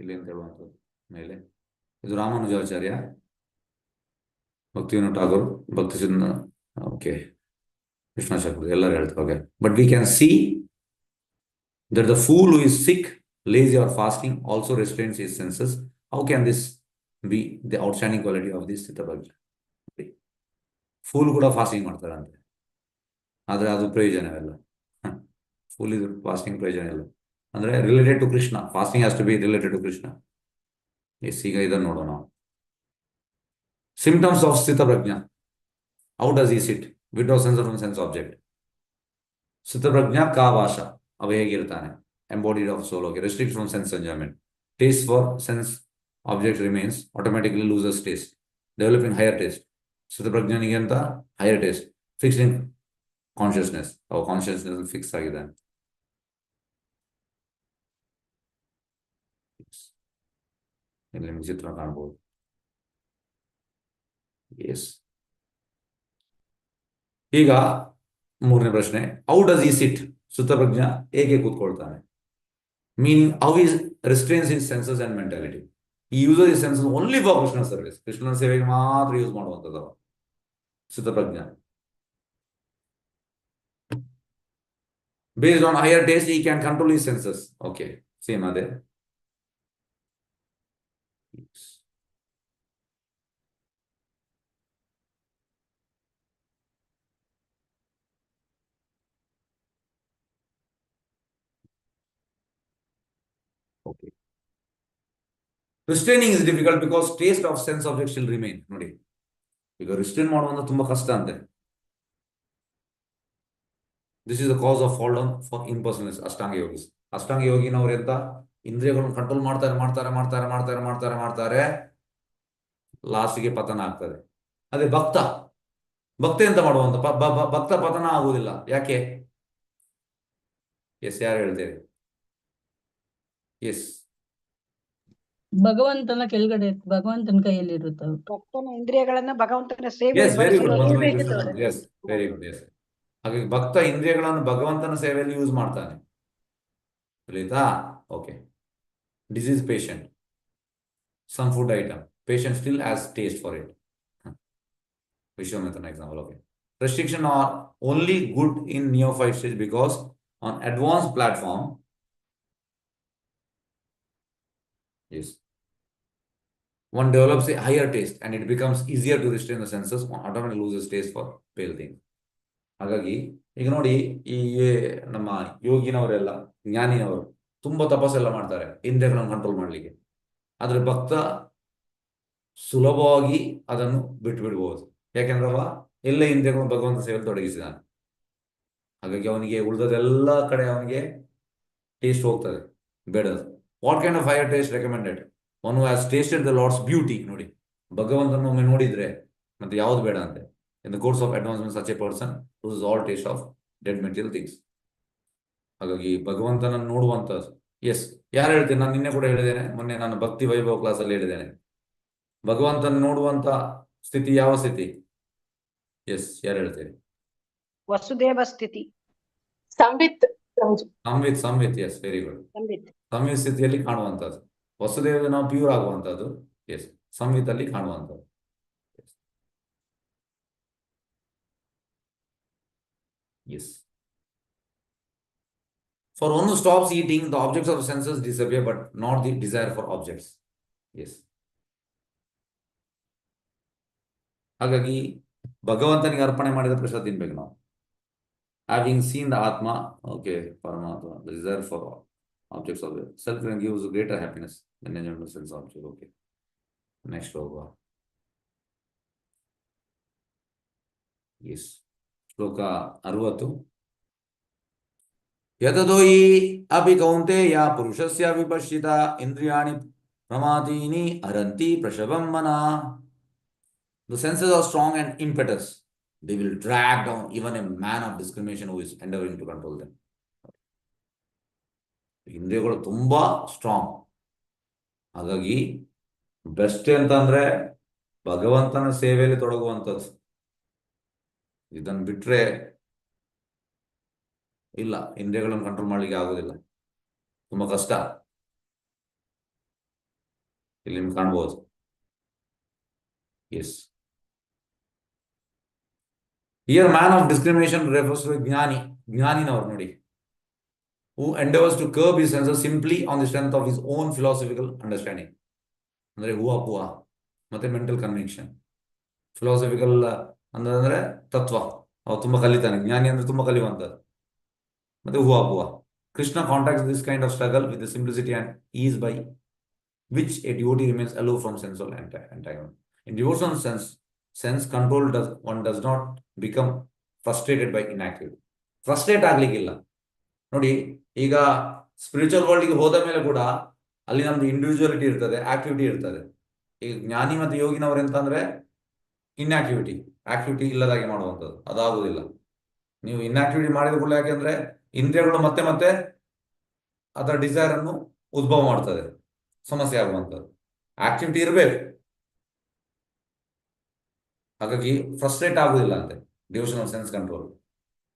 ಇಲ್ಲಿ ಅಂತ ಹೇಳುವಂಥದ್ದು ಮೇಲೆ ಇದು ರಾಮಾನುಜಾಚಾರ್ಯ, ಭಕ್ತಿವಿನೋದ್ ಠಾಗೂರ್, ಭಕ್ತಿ ಸಿದ್ಧ, ಓಕೆ, ಕೃಷ್ಣ ಚಕ್ರವರ್ತಿ ಎಲ್ಲರೂ ಹೇಳ್ತಾರೆ. Okay, but we can see that the fool who is sick, lazy or fasting also restrains his senses. How can this be the outstanding quality of this Chitta Prajna? Fool ಕೂಡ fasting ಮಾಡ್ತಾರಂತೆ, ಆದ್ರೆ ಅದು ಪ್ರಯೋಜನವಿಲ್ಲ. Pool ಇದು fasting ಪ್ರಯೋಜನ ಇಲ್ಲ. ಅಂದ್ರೆ related to Krishna, fasting has to be related to Krishna. Yes, ಈಗ ಇದನ್ನು ನೋಡೋಣ. ಸಿಂಪ್ಟಮ್ಸ್ ಆಫ್ ಸ್ಥಿತ ಪ್ರಜ್ಞಾ. How does he sit? Withdraw sense from sense object. ಸ್ಥಿತ ಪ್ರಜ್ಞಾ ಕಾ ಭಾಷಾ, ಅವ ಹೇಗಿರ್ತಾನೆ? Embodied of soul. Okay, restrict from sense enjoyment. Taste for sense object remains, automatically loses taste. Developing higher taste. ಸ್ಥಿತ ಪ್ರಜ್ಞಾನಿಗೆ ಅಂತ higher taste. Fixed in consciousness, ಅವ ಕಾನ್ಶಿಯಸ್ನೆಸ್ ಫಿಕ್ಸ್ ಆಗಿದ್ದಾನೆ. ಇಲ್ಲಿ ನಿಮ್ಗೆ ಚಿತ್ರ ಕಾಣಬಹುದು. ಎಸ್. ಈಗ ಮೂರನೇ ಪ್ರಶ್ನೆ, ಹೌ ಡಸ್ ಈ ಸಿಟ್? ಸುತ್ತ ಪ್ರಜ್ಞಾ ಹೇಗೆ ಕೂತ್ಕೊಳ್ತಾನೆ? Meaning, how is restrains his senses and mentality. He uses his senses only for Krishna service. ಕೃಷ್ಣನ ಸೇವೆಗೆ ಮಾತ್ರ ಯೂಸ್ ಮಾಡುವಂಥದ್ದು ಸುತ್ತ ಪ್ರಜ್ಞಾ. Based on higher taste he can control his senses. Okay, same ಅದೇ. Okay. Restraining is difficult because taste of sense objects will remain. ನೋಡಿ, ಈಗ restrain ಮಾಡುವಂತ ತುಂಬಾ ಕಷ್ಟ ಅಂತೆ. This is the cause of fall down for impersonals. Ashtanga yogis, ashtanga ಯೋಗಿನವ್ರು ಎಂತ ಇಂದ್ರಿಯಗಳನ್ನು ಕಂಟ್ರೋಲ್ ಮಾಡ್ತಾರೆ, ಲಾಸ್ಟ್ಗೆ ಪತನ ಆಗ್ತದೆ. ಅದೇ ಭಕ್ತ ಎಂತ ಮಾಡುವಂತ? ಭಕ್ತ ಪತನ ಆಗುವುದಿಲ್ಲ. ಯಾಕೆ? ಎಸ್, ಯಾರು ಹೇಳ್ತೇವೆ? ಎಸ್, ಭಗವಂತನ ಕೆಳಗಡೆ, ಭಗವಂತನ ಕೈಯಲ್ಲಿ ಇರುತ್ತೆ. ಭಕ್ತನ ಇಂದ್ರಿಯಗಳನ್ನ ಭಗವಂತನ ಸೇವೆ ಎಸ್, ವೆರಿ ಗುಡ್. ಬಳಸಲು ಎಸ್, ವೆರಿ ಗುಡ್. ಎಸ್, ಹಾಗಾಗಿ ಭಕ್ತ ಇಂದ್ರಿಯಗಳನ್ನು ಭಗವಂತನ ಸೇವೆಯಲ್ಲಿ ಯೂಸ್ ಮಾಡ್ತಾನೆ. ತಿಳಿತಾ? Okay. Disease patient, some food item, patient still has taste for it. Vishwamitra example, okay. Restriction are only good in neophyte stage because on advanced platform, yes, one develops a higher taste and it becomes easier to restrain the senses, one automatically loses taste for pale things. ಹಾಗಾಗಿ ಈಗ ನೋಡಿ, ಈ ನಮ್ಮ ಯೋಗಿನವರೆಲ್ಲ, ಜ್ಞಾನಿನವರು ತುಂಬಾ ತಪಸ್ಸೆಲ್ಲ ಮಾಡ್ತಾರೆ ಇಂದ್ರಿಯಗಳನ್ನು control ಮಾಡ್ಲಿಕ್ಕೆ. ಆದ್ರೆ ಭಕ್ತ ಸುಲಭವಾಗಿ ಅದನ್ನು ಬಿಟ್ಟು ಬಿಡ್ಬೋದು. ಯಾಕೆಂದ್ರೆ ಅವ ಎಲ್ಲ ಇಂದ್ರಿಯಗಳನ್ನು ಭಗವಂತ ಸೇವೆಯಲ್ಲಿ ತೊಡಗಿಸಿದಾನೆ. ಹಾಗಾಗಿ ಅವನಿಗೆ ಉಳಿದದೆಲ್ಲ ಕಡೆ ಅವನಿಗೆ ಟೇಸ್ಟ್ ಹೋಗ್ತದೆ, ಬೇಡದು. What kind of higher taste recommended? One who has tasted the Lord's beauty. ನೋಡಿ, ಭಗವಂತನ ಒಮ್ಮೆ ನೋಡಿದ್ರೆ ಮತ್ತೆ ಯಾವ್ದು ಬೇಡ ಅಂತೆ. In the course of advancement such a person loses all taste of dead material things. ಹಾಗಾಗಿ ಭಗವಂತನನ್ನು ನೋಡುವಂಥದ್ದು, ಎಸ್, ಯಾರು ಹೇಳ್ತೇನೆ, ನಾನು ನಿನ್ನೆ ಕೂಡ ಹೇಳಿದ್ದೇನೆ, ಮೊನ್ನೆ ನಾನು ಭಕ್ತಿ ವೈಭವ ಕ್ಲಾಸಲ್ಲಿ ಹೇಳಿದ್ದೇನೆ, ಭಗವಂತನ ನೋಡುವಂತ ಸ್ಥಿತಿ ಯಾವ ಸ್ಥಿತಿ? ಎಸ್, ಯಾರು ಹೇಳ್ತೇನೆ? ವಸುದೇವ ಸ್ಥಿತಿ. ಸಂವಿತ್ ಸಂವಿತ್, ಎಸ್, ವೆರಿ ಗುಡ್. ಸಂವಿತ್. ಸಂವಿತ್ ಸ್ಥಿತಿಯಲ್ಲಿ ಕಾಣುವಂಥದ್ದು. ವಸುದೇವ ನಾವು ಪ್ಯೂರ್ ಆಗುವಂಥದ್ದು, ಎಸ್, ಸಂವಿತ್ ಅಲ್ಲಿ ಕಾಣುವಂಥದ್ದು. Yes. For one who stops eating, the objects of the senses disappear, but not the desire for objects. Yes. ಹಾಗಾಗಿ ಭಗವಂತನಿಗೆ ಅರ್ಪಣೆ ಮಾಡಿದ ಪ್ರಸಾದ ತಿನ್ಬೇಕು ನಾವು. Having seen the Atma, okay, Paramatma, the desire for objects of self gives greater happiness than enjoyment sense object. Okay. Next over. Yes. ಶ್ಲೋಕ 60. ಯತದೋಯಿ ಅಪಿ ಕೌಂತೆಯ ಪುರುಷಸ್ಯ ವಿಪಶ್ಚಿತ ಇಂದ್ರಿಯಾಣಿ ಪ್ರಮಾದೀನಿ ಅರಂತಿ ಪ್ರಶವಂ ಮನಃ. The senses are strong and impetus. They will drag down even a man of discrimination who is endeavoring to control them. ಇಂದ್ರಿಯಗಳು ತುಂಬಾ strong. ಹಾಗಾಗಿ best ಅಂತಂದ್ರೆ ಭಗವಂತನ ಸೇವೆಯಲ್ಲಿ ತೊಡಗುವಂಥದ್ದು. ಇದನ್ನು ಬಿಟ್ರೆ ಇಲ್ಲ, ಇಂದ್ರಿಯಗಳನ್ನು ಕಂಟ್ರೋಲ್ ಮಾಡ್ಲಿಕ್ಕೆ ಆಗೋದಿಲ್ಲ, ತುಂಬಾ ಕಷ್ಟ. ಇಲ್ಲಿ ನಿಮ್ಗೆ ಕಾಣ್ಬೋದು. Yes, here man of discrimination refers to ಜ್ಞಾನಿ. ಜ್ಞಾನಿನವರು ನೋಡಿ, who endeavors to curb his senses simply on the strength of his own philosophical understanding. ಅಂದ್ರೆ ಹೂವ ಮತ್ತೆ ಮೆಂಟಲ್ ಕನ್ವಿಕ್ಷನ್. ಫಿಲಾಸಫಿಕಲ್ ಅಂದ್ರೆ ತತ್ವ, ಅವ ತುಂಬಾ ಕಲಿತಾನೆ. ಜ್ಞಾನಿ ಅಂದ್ರೆ ತುಂಬಾ ಕಲಿಯುವಂಥದ್ದು. ಮತ್ತೆ ಹೂವ. Krishna contacts this kind of struggle with the simplicity and is by which a devotee remains aloof from sensual entanglement. In devotional sense control one does not become frustrated by inactivity. Frustrate ಆಗ್ಲಿಕ್ಕಿಲ್ಲ. ನೋಡಿ, ಈಗ spiritual ವರ್ಲ್ಡ್ಗೆ ಹೋದ ಮೇಲೆ ಕೂಡ ಅಲ್ಲಿ ನಮ್ದು individuality ಇರ್ತದೆ, activity ಇರ್ತದೆ. ಈಗ ಜ್ಞಾನಿ ಮತ್ತು ಯೋಗಿನವ್ರು ಎಂತಂದ್ರೆ ಆಕ್ಟಿವಿಟಿ ಇಲ್ಲದಾಗೆ ಮಾಡುವಂಥದ್ದು, ಅದಾಗುದಿಲ್ಲ. ನೀವು ಇನ್ಆಕ್ಟಿವಿಟಿ ಮಾಡಿದ ಕೂಡ, ಯಾಕೆಂದ್ರೆ ಇಂದ್ರಿಯಗಳು ಮತ್ತೆ ಅದರ ಡಿಸೈರ್ ಅನ್ನು ಉದ್ಭವ ಮಾಡ್ತದೆ, ಸಮಸ್ಯೆ ಆಗುವಂಥದ್ದು. ಆಕ್ಟಿವಿಟಿ ಇರಬೇಕು, ಹಾಗಾಗಿ ಫ್ರಸ್ಟ್ರೇಟ್ ಆಗುದಿಲ್ಲ ಅಂತೆ devotional sense control,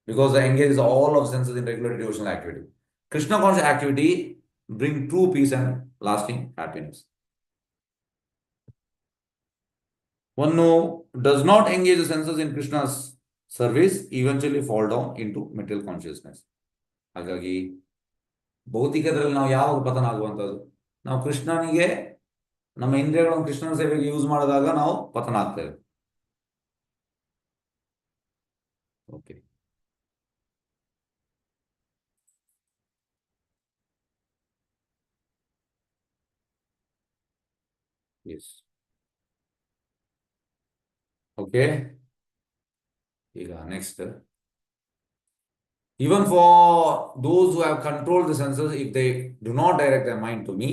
because the engage all of senses in regular devotional activity. Krishna conscious activity bring true peace and lasting happiness. One who does not engage the senses in Krishna's service eventually fall down into material consciousness. ಹಾಗಾಗಿ ಭೌತಿಕದಲ್ಲಿ ನಾವು ಯಾವಾಗ ಪತನ ಆಗುವಂಥದ್ದು? ನಾವು ಕೃಷ್ಣನಿಗೆ, ನಮ್ಮ ಇಂದ್ರಿಯಗಳನ್ನು ಕೃಷ್ಣನ ಸೇವೆಗೆ ಯೂಸ್ ಮಾಡಿದಾಗ ನಾವು ಪತನ ಆಗ್ತೇವೆ. Okay, yes, okay. ಈಗ next, even for those who have controlled the senses, if they do not direct their mind to me,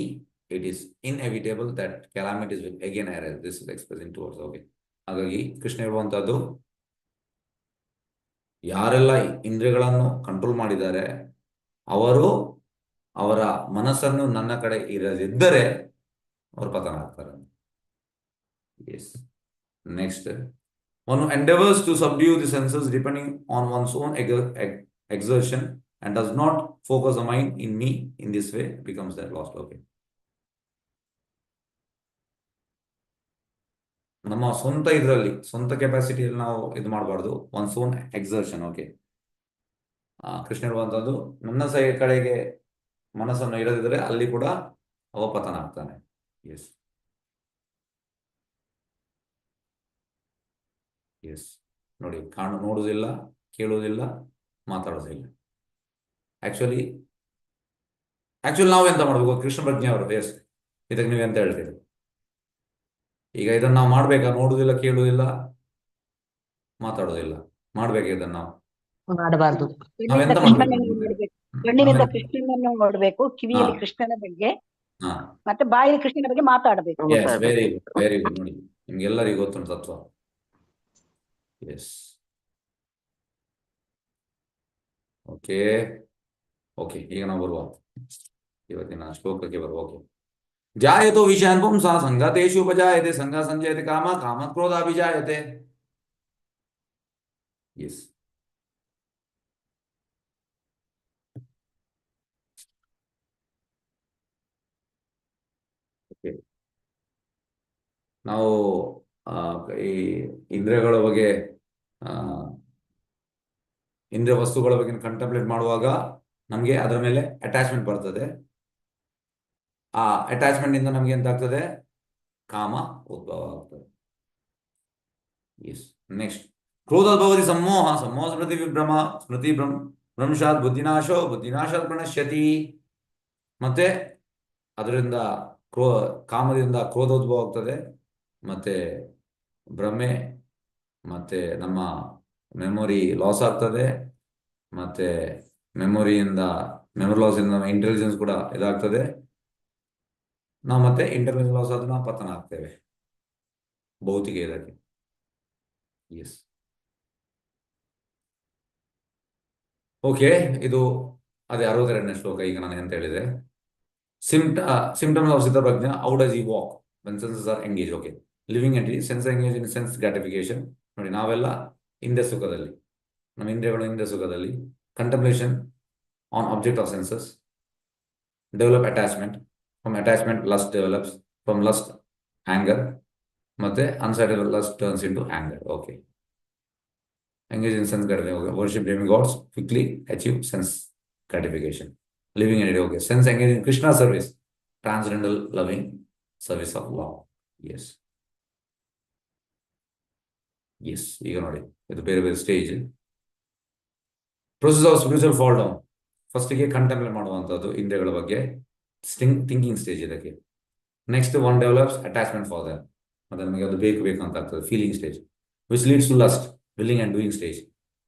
it is inevitable that calamities will again arise. This is expressed in two words. Okay, ಹಾಗಾಗಿ ಕೃಷ್ಣ ಹೇಳುವಂತದ್ದು, ಯಾರೆಲ್ಲ ಇಂದ್ರಿಯಗಳನ್ನು control ಮಾಡಿದ್ದಾರೆ ಅವರು ಅವರ ಮನಸ್ಸನ್ನು ನನ್ನ ಕಡೆ ಇರದಿದ್ದರೆ ಅವರು ಪತನ ಆಗ್ತಾರೆ. Yes. Next, one who endeavors to subdue the senses depending on one's own exertion and does not focus the mind in me in this way becomes that lost. Okay. ನಮ್ಮ ಸ್ವಂತ ಇದರಲ್ಲಿ ಸ್ವಂತ ಕೆಪಾಸಿಟಿಯಲ್ಲಿ ನಾವು ಇದು ಮಾಡಬಾರ್ದು. One's own exertion. Okay. Krishna ಇರುವಂತದ್ದು ನನ್ನ ಕಡೆಗೆ ಮನಸ್ಸನ್ನು ಇಡದಿದ್ರೆ ಅಲ್ಲಿ ಕೂಡ ಅವ ಪತನ ಆಗ್ತಾನೆ. ಎಸ್ ಎಸ್ ನೋಡಿ, ನೋಡುವುದಿಲ್ಲ, ಕೇಳುವುದಿಲ್ಲ, ಮಾತಾಡೋದಿಲ್ಲ. ಆಕ್ಚುಲಿ ನಾವು ಎಂತ ಮಾಡ್ಬೇಕು? ಕೃಷ್ಣ ಪ್ರಜ್ಞೆ ಅವರು. ಎಸ್, ಇದಕ್ಕೆ ನೀವು ಎಂತ ಹೇಳ್ತೀರಿ? ಈಗ ಇದನ್ನ ನಾವು ಮಾಡ್ಬೇಕಾ? ನೋಡುವುದಿಲ್ಲ, ಕೇಳುವುದಿಲ್ಲ, ಮಾತಾಡೋದಿಲ್ಲ, ಮಾಡ್ಬೇಕು ಇದನ್ನ ನಾವು. ಮಾಡಬಾರ್ದು. ನಾವೆಂತ ಕೃಷ್ಣನನ್ನು ಮಾಡ್ಬೇಕು? ನೋಡ್ಬೇಕು, ಕಣ್ಣಿನಿಂದ ನಾವೇನ್- ಕೃಷ್ಣನನ್ನು ನೋಡ್ಬೇಕು, ಕಿವಿಯಲ್ಲಿ ಹಾ. ಕೃಷ್ಣನ ಬಗ್ಗೆ, ಹಾ, ಮತ್ತೆ ಬಾಯಲ್ಲಿ ಕೃಷ್ಣನ ಬಗ್ಗೆ ಮಾತಾಡಬೇಕು. Yes, very good, very good. ನೋಡಿ, ನಿಮ್ಗೆಲ್ಲರಿಗೂ ಗೊತ್ತುಂಟು ತತ್ವ. Yes, okay okay. ಈಗ ನಾವು ಬರುವ ಇವತ್ತಿನ ಶ್ಲೋಕಕ್ಕೆ ಬರುವ. ಓಕೆ. ಜಾಯತೋ ವಿಷಯಾನ್ ಪುಂಸಾ ಸಂಗತೇಷು ಉಪಜಾಯತೆ, ಸಂಗ ಸಂಜಯತೆ ಕಾಮ, ಕಾಮ ಕ್ರೋಧಾಭಿಜಾಯತೆ. S, okay. ನಾವು ಈ ಇಂದ್ರಿಯಗಳ ಬಗ್ಗೆ, ಇಂದ್ರಿಯ ವಸ್ತುಗಳ ಬಗ್ಗೆ ಕಂಟಂಪ್ಲೇಟ್ ಮಾಡುವಾಗ ನಮಗೆ ಅದರ ಮೇಲೆ ಅಟ್ಯಾಚ್ಮೆಂಟ್ ಬರ್ತದೆ. ಆ ಅಟ್ಯಾಚ್ಮೆಂಟ್ ಇಂದ ನಮ್ಗೆ ಎಂತಾಗ್ತದೆ? ಕಾಮ ಉದ್ಭವ ಆಗ್ತದೆ. ಎಸ್. ನೆಕ್ಸ್ಟ್, ಕ್ರೋಧೋದ್ಭವತಿ ಸಮೋಹ, ಸಮೋಹ ಸ್ಮೃತಿ ವಿಭ್ರಮ, ಸ್ಮೃತಿ ಭ್ರಂಶಾತ್ ಬುದ್ಧಿನಾಶೋ, ಬುದ್ಧಿನಾಶಾತ್ ಪ್ರಣಶ್ಯತಿ. ಮತ್ತೆ ಅದರಿಂದ ಕಾಮದಿಂದ ಕ್ರೋಧೋದ್ಭವ ಆಗ್ತದೆ, ಮತ್ತೆ ಭ್ರಮೆ, ಮತ್ತೆ ನಮ್ಮ ಮೆಮೊರಿ ಲಾಸ್ ಆಗ್ತದೆ, ಮತ್ತೆ ಮೆಮೊರಿ ಲಾಸ್ ಇಂದ ನಮ್ಮ ಇಂಟೆಲಿಜೆನ್ಸ್ ಕೂಡ ಇದಾಗ್ತದೆ. ನಾವು ಮತ್ತೆ ಇಂಟೆಲಿಜೆನ್ಸ್ ಲಾಸ್ ಆದ್ರೆ ನಾವು ಪತನ ಆಗ್ತೇವೆ ಭೌತಿಕ ಇದಕ್ಕೆ. Yes, okay. ಇದು ಅದೇ 62ನೇ ಶ್ಲೋಕ. ಈಗ ನಾನು ಎಂತ ಹೇಳಿದೆ, ಸಿಂಪ್ಟಮ್ಸ್ ಆಫ್ ಸ್ಥಿತಪ್ರಜ್ಞ. How does he walk when senses are engage? Okay. Living entity, sense engage in sense gratification. ನೋಡಿ, ನಾವೆಲ್ಲ ಇಂದ್ರಿಯ ಸುಖದಲ್ಲಿ, ನಮ್ಮ ಇಂದ್ರಿಯಗಳು ಇಂದ್ರಿಯ ಸುಖದಲ್ಲಿ. Contemplation on object of senses. Develop attachment. From attachment lust develops. From lust anger. ಮತ್ತೆ unsatisfied lust turns into anger. Okay. Engage in sense gratification. Worship demigods, quickly achieve sense gratification. Living in it. Okay. Sense engage in Krishna service. Transcendental loving service of love. Yes. Yes. ಈಗ ನೋಡಿ, ಇದು ಬೇರೆ ಬೇರೆ stage. Process of spiritual fall down. ಫಸ್ಟಿಗೆ contemplate ಮಾಡುವಂಥದ್ದು ಇಂದ್ರಿಯಗಳ ಬಗ್ಗೆ, thinking stage ಇದಕ್ಕೆ. Next, one develops attachment for them. ಮತ್ತೆ ನಮಗೆ ಅದು ಬೇಕು ಅಂತ ಆಗ್ತದೆ, feeling stage. Which leads to lust, willing and doing stage.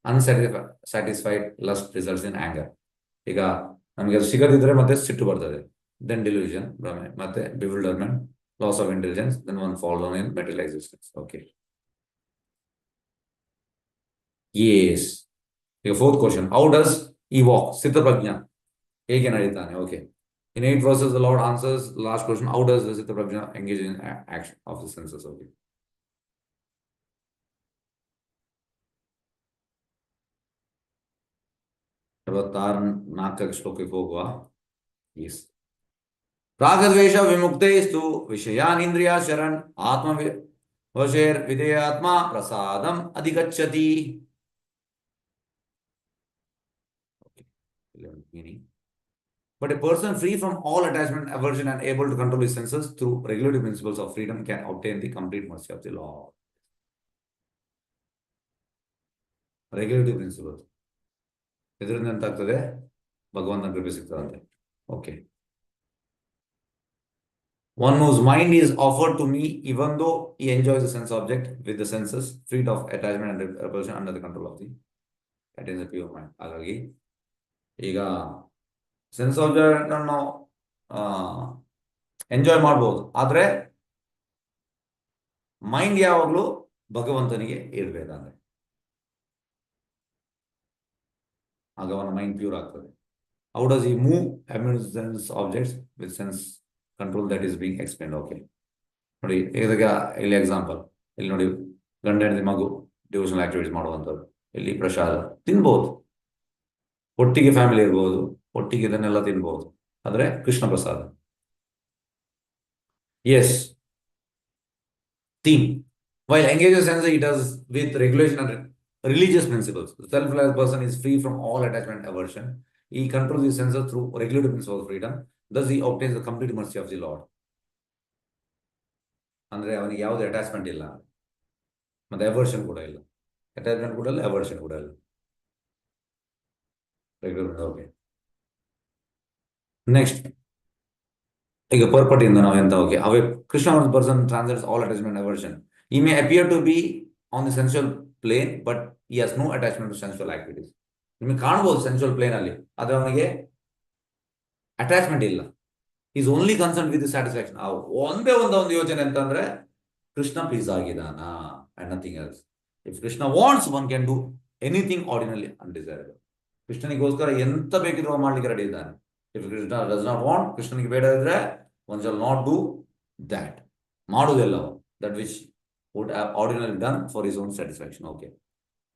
Unsatisfied lust results in anger. ಈಗ ನಮಗೆ ಅದು ಸಿಗದಿದ್ರೆ ಮತ್ತೆ ಸಿಟ್ಟು ಬರ್ತದೆ. ದೆನ್ ಡಿಲ್ಯೂಷನ್, ಭ್ರಮೆ, ಮತ್ತೆ bewilderment, loss of intelligence, then one fall down in material existence. Okay. Yes. ಈಗ fourth question, how does he walk? ಸ್ಥಿತಪ್ರಜ್ಞ ಹೇಗೆ ನಡೀತಾನೆ? Okay. In 8 verses the Lord answers the last question, how does the Sthita-prajna engage in action of the senses? Okay. 64ನೇ ಶ್ಲೋಕಕ್ಕೆ ಹೋಗುವ. Yes. ರಾಗದ್ವೇಷ ವಿಮುಕ್ತೈಸ್ತು ವಿಷಯಾನಿಂದ್ರಿಯ ಶರಣ್ ಆತ್ಮವಶೇರ್ ವಿಧೇಯಾತ್ಮ ಪ್ರಸಾದಂ ಅಧಿಗಚ್ಚತಿ. But a person free from all attachment, aversion and able to control his senses through regulative principles of freedom can obtain the complete mercy of the Lord. Regulative principles. ಇದರಿಂದ ಎಂತಾಗ್ತದೆ? ಭಗವಂತನ ಕೃಪೆ ಸಿಗ್ತದಂತೆ. Okay. One whose mind is offered to me even though he enjoys the sense object with the senses, freed of attachment and repulsion under the control of the that is a pure mind. ಹಾಗಾಗಿ ಈಗ sense object ಅನ್ನು enjoy ಮಾಡ್ಬೋದು, ಆದ್ರೆ mind ಯಾವಾಗಲೂ ಭಗವಂತನಿಗೆ ಇರ್ಬೇಕಂದ್ರೆ ಆಗ ಅವನ mind pure ಆಗ್ತದೆ. ಹೌ ಡಸ್ ಈ move amuse sense objects with sense control that is being explained. Okay. ನೋಡಿ, ಈಗ ಇಲ್ಲಿ ಎಕ್ಸಾಂಪಲ್, ಇಲ್ಲಿ ನೋಡಿ, ಗಂಡ ಹೆಂಡತಿ ಮಗು ಡಿವೋಷನಲ್ ಆಕ್ಟಿವಿಟೀಸ್ ಮಾಡುವಂಥದ್ದು. ಇಲ್ಲಿ ಪ್ರಸಾದ ತಿನ್ಬಹುದು, ಒಟ್ಟಿಗೆ ಫ್ಯಾಮಿಲಿ ಇರ್ಬೋದು, ಒಟ್ಟಿಗೆ ಇದನ್ನೆಲ್ಲ ತಿನ್ಬಹುದು, ಆದ್ರೆ Krishna prasada. Yes. Theme While engages senses, it does with regulation and religious principles. The self-realized person is free from all attachment aversion. He controls his senses through regulative principles of freedom. Thus, he obtains the complete mercy of the Lord. ಅಂದ್ರೆ ಅವನಿಗೆ ಯಾವುದೇ attachment ಇಲ್ಲ ಮತ್ತೆ aversion ಕೂಡ ಇಲ್ಲ. Attachment ಕೂಡ ಇಲ್ಲ, aversion ಕೂಡ ಇಲ್ಲ. ಓಕೆ, ನೆಕ್ಸ್ಟ್ ಈಗ ಪರ್ಪಟಿಯಿಂದ ನಾವು ಎಂತ okay away Krishna person transcends all attachment aversion. He may appear to be on the sensual plane, but he has no attachment to sensual activities. ನಿಮಗೆ ಕಾಣಬಹುದು ಸೆನ್ಸುವಲ್ ಪ್ಲೇನ್ ಅಲ್ಲಿ, ಆದ್ರೆ ಅವನಿಗೆ ಅಟ್ಯಾಚ್ಮೆಂಟ್ ಇಲ್ಲ. Is only concern with satisfaction. ಒಂದೇ ಒಂದು ಯೋಚನೆ ಅಂತಂದ್ರೆ ಕೃಷ್ಣ ಪ್ಲೀಸ್ ಆಗಿದಾನ and nothing else. If Krishna wants, one can do anything ordinary undesirable. ಕೃಷ್ಣನಿಗೋಸ್ಕರ ಎಂತ ಬೇಕಿದ್ರು ಮಾಡ್ಲಿಕ್ಕೆ ರೆಡಿ ಇದ್ದಾನೆ. If Krishna does not want, ಕೃಷ್ಣನಿಗೆ ಬೇಡ ಇದ್ರೆ one shall not do that. ಮಾಡುವುದಿಲ್ಲ that which would have ordinarily done for his own satisfaction. Okay.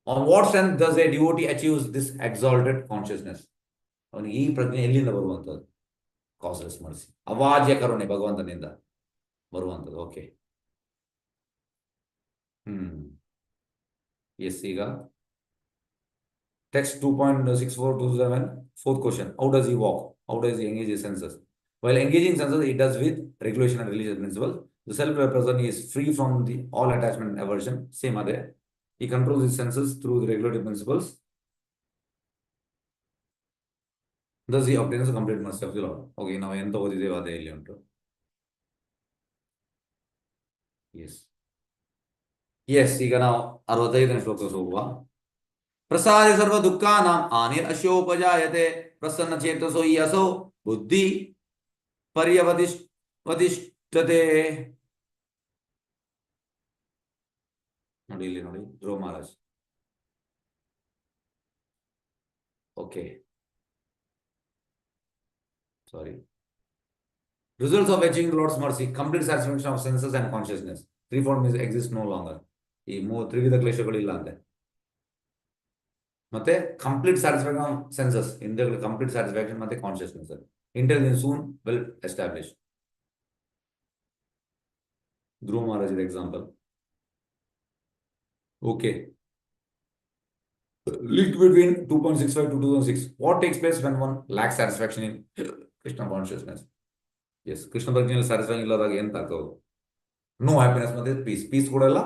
On what strength does a devotee achieves this exalted consciousness? ಅವನಿಗೆ ಈ ಪ್ರಜ್ಞೆ ಎಲ್ಲಿಂದ ಬರುವಂಥದ್ದು? ಕಾಸ್ಲೆಸ್ ಮರ್ಸಿ, ಅವಾಜ್ಯ ಕರುಣೆ ಭಗವಂತನಿಂದ ಬರುವಂಥದ್ದು. Okay, yes. ಈಗ text 2.6427, fourth question. How does he walk? How does he engage his senses? While engaging senses, he does with regulation and religious principles. The self-realized person is free from all attachment and aversion. Same are there. He controls his senses through the regulative principles. Thus he obtains the complete mercy of the Lord. Okay, now ಎಂತ ಓದಿದ್ದೇವೆ ಅದೇ ಇಲ್ಲಿ ಉಂಟು. S, ಈಗ ನಾವು 65ನೇ ಶ್ಲೋಕಕ್ಕೆ ಹೋಗುವ. ಪ್ರಸಾದಿ ಸರ್ವ ದುಃಖಾನಾಂ ಹಾನಿರ್ ಅಶೋಪಜಾಯತೆ ಪ್ರಸನ್ನ ಚೇತಸೋ ಯಸೋ ಬುದ್ಧಿ ಪರ್ಯವತಿಷ್ಠತೆ. ನೋಡಿ ಇಲ್ಲಿ ನೋಡಿ, Dhruva Maharaj. Okay, sorry. Results of achieving the Lord's mercy: complete satisfaction of senses and consciousness. Threefold means exist no longer. ಈ ತ್ರಿವಿಧ ಕ್ಲೇಶಗಳು ಇಲ್ಲ ಅಂತೆ. ಮತ್ತೆ ಕಂಪ್ಲೀಟ್ ಸ್ಯಾಟಿಸ್ಫ್ಯಾಕ್ಷನ್ ಆಫ್ ಸೆನ್ಸಸ್, ಇಂದ್ರಿಯಗಳ ಕಂಪ್ಲೀಟ್ ಸ್ಯಾಟಿಸ್ಫ್ಯಾಕ್ಷನ್ ಮತ್ತೆ consciousness. Intelligence soon well establish. Dhruva Maharaj example. Okay. Linked between 2.65 to 2006. What takes place when one lacks satisfaction in Krishna consciousness? Yes, Krishna ಪ್ರಜ್ಞೆಯಲ್ಲಿ satisfaction ಇಲ್ಲದಾಗ ಎಂತ ಆಗ್ತದೆ? ನೋ ಹ್ಯಾಪಿನೆಸ್ ಮತ್ತೆ peace. Peace ಕೂಡ ಇಲ್ಲ,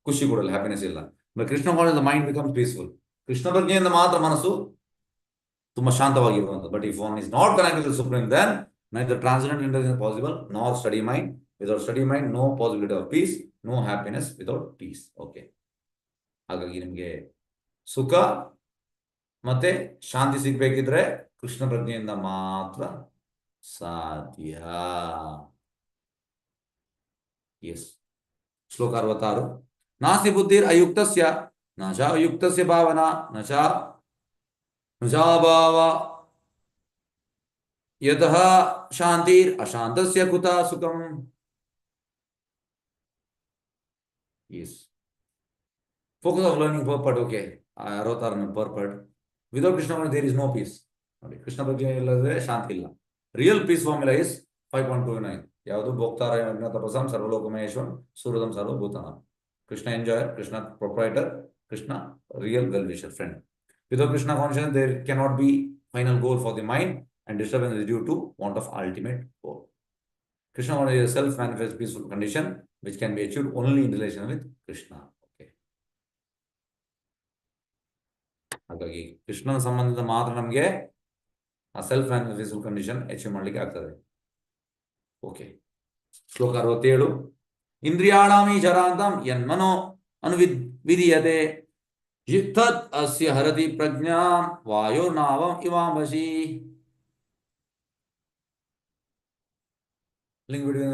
ಖುಷಿ ಕೂಡ ಇಲ್ಲ, ಹ್ಯಾಪಿನೆಸ್ ಇಲ್ಲ. But Krishna conscious the mind becomes peaceful. Krishna ಪ್ರಜ್ಞೆಯಿಂದ ಮಾತ್ರ ಮನಸ್ಸು ತುಂಬಾ ಶಾಂತವಾಗಿರುವಂಥದ್ದು. But if one is not connected to supreme, then neither transcendental intelligence possible nor steady mind. Without steady mind, no possibility of peace, no happiness without peace. Okay. ಹಾಗಾಗಿ ನಿಮಗೆ ಸುಖ ಮತ್ತೆ ಶಾಂತಿ ಸಿಗ್ಬೇಕಿದ್ರೆ ಕೃಷ್ಣ ಪ್ರಜ್ಞೆಯಿಂದ ಮಾತ್ರ ಸಾಧ್ಯ. ಎಸ್, ಶ್ಲೋಕ 66. ನಾಸ್ತಿ ಬುದ್ಧಿರ್ ಅಯುಕ್ತಸ್ಯ ನ ಚ ಅಯುಕ್ತಸ್ಯ ಭಾವನಾ ನ ಚ ಭಾವ ಯತಃ ಶಾಂತಿರ್ ಅಶಾಂತಸ್ಯ ಕುತಃ ಸುಖಂ. Yes, focus of learning purport. Okay, 66 purport. Without Krishna consciousness, there is no peace. ನೋಡಿ, ಕೃಷ್ಣ ಪ್ರಜ್ಞೆ ಇಲ್ಲದೆ ಶಾಂತಿ ಇಲ್ಲ. Real peace formula is 5.29. ಯಾವುದು? ಭೋಕ್ತಾರ ತಪಸಂ ಸರ್ವಲೋಕಮಹೇಶ್ವರಂ ಸೂರದಂ ಸರ್ವಭೂತಾನಾಂ. Krishna enjoyer, Krishna proprietor, Krishna real well wisher friend. Without Krishna consciousness, there cannot be final goal for the mind, and disturbance is due to want of ultimate goal. Krishna consciousness is a self-manifest peaceful condition which can be achieved only in relation with Krishna. ಹಾಗಾಗಿ ಕೃಷ್ಣನ ಸಂಬಂಧದ ಮಾತ್ರ ನಮಗೆ ಆ self manifestation condition achieve ಮಾಡ್ಲಿಕ್ಕೆ ಆಗ್ತದೆ. Okay, ಶ್ಲೋಕ 67. ಇಂದ್ರಿಯಾಣಾಮಿ ಚರಾಂತಂ ಯನ್ಮನೋ ಅನುವಿಧೀಯತೆ ತತ್ ಅಸ್ಯ ಹರತಿ ಪ್ರಜ್ಞಾಂ ವಾಯೋರ್ನಾವಂ ಇವಾಂಬಸಿ. Link between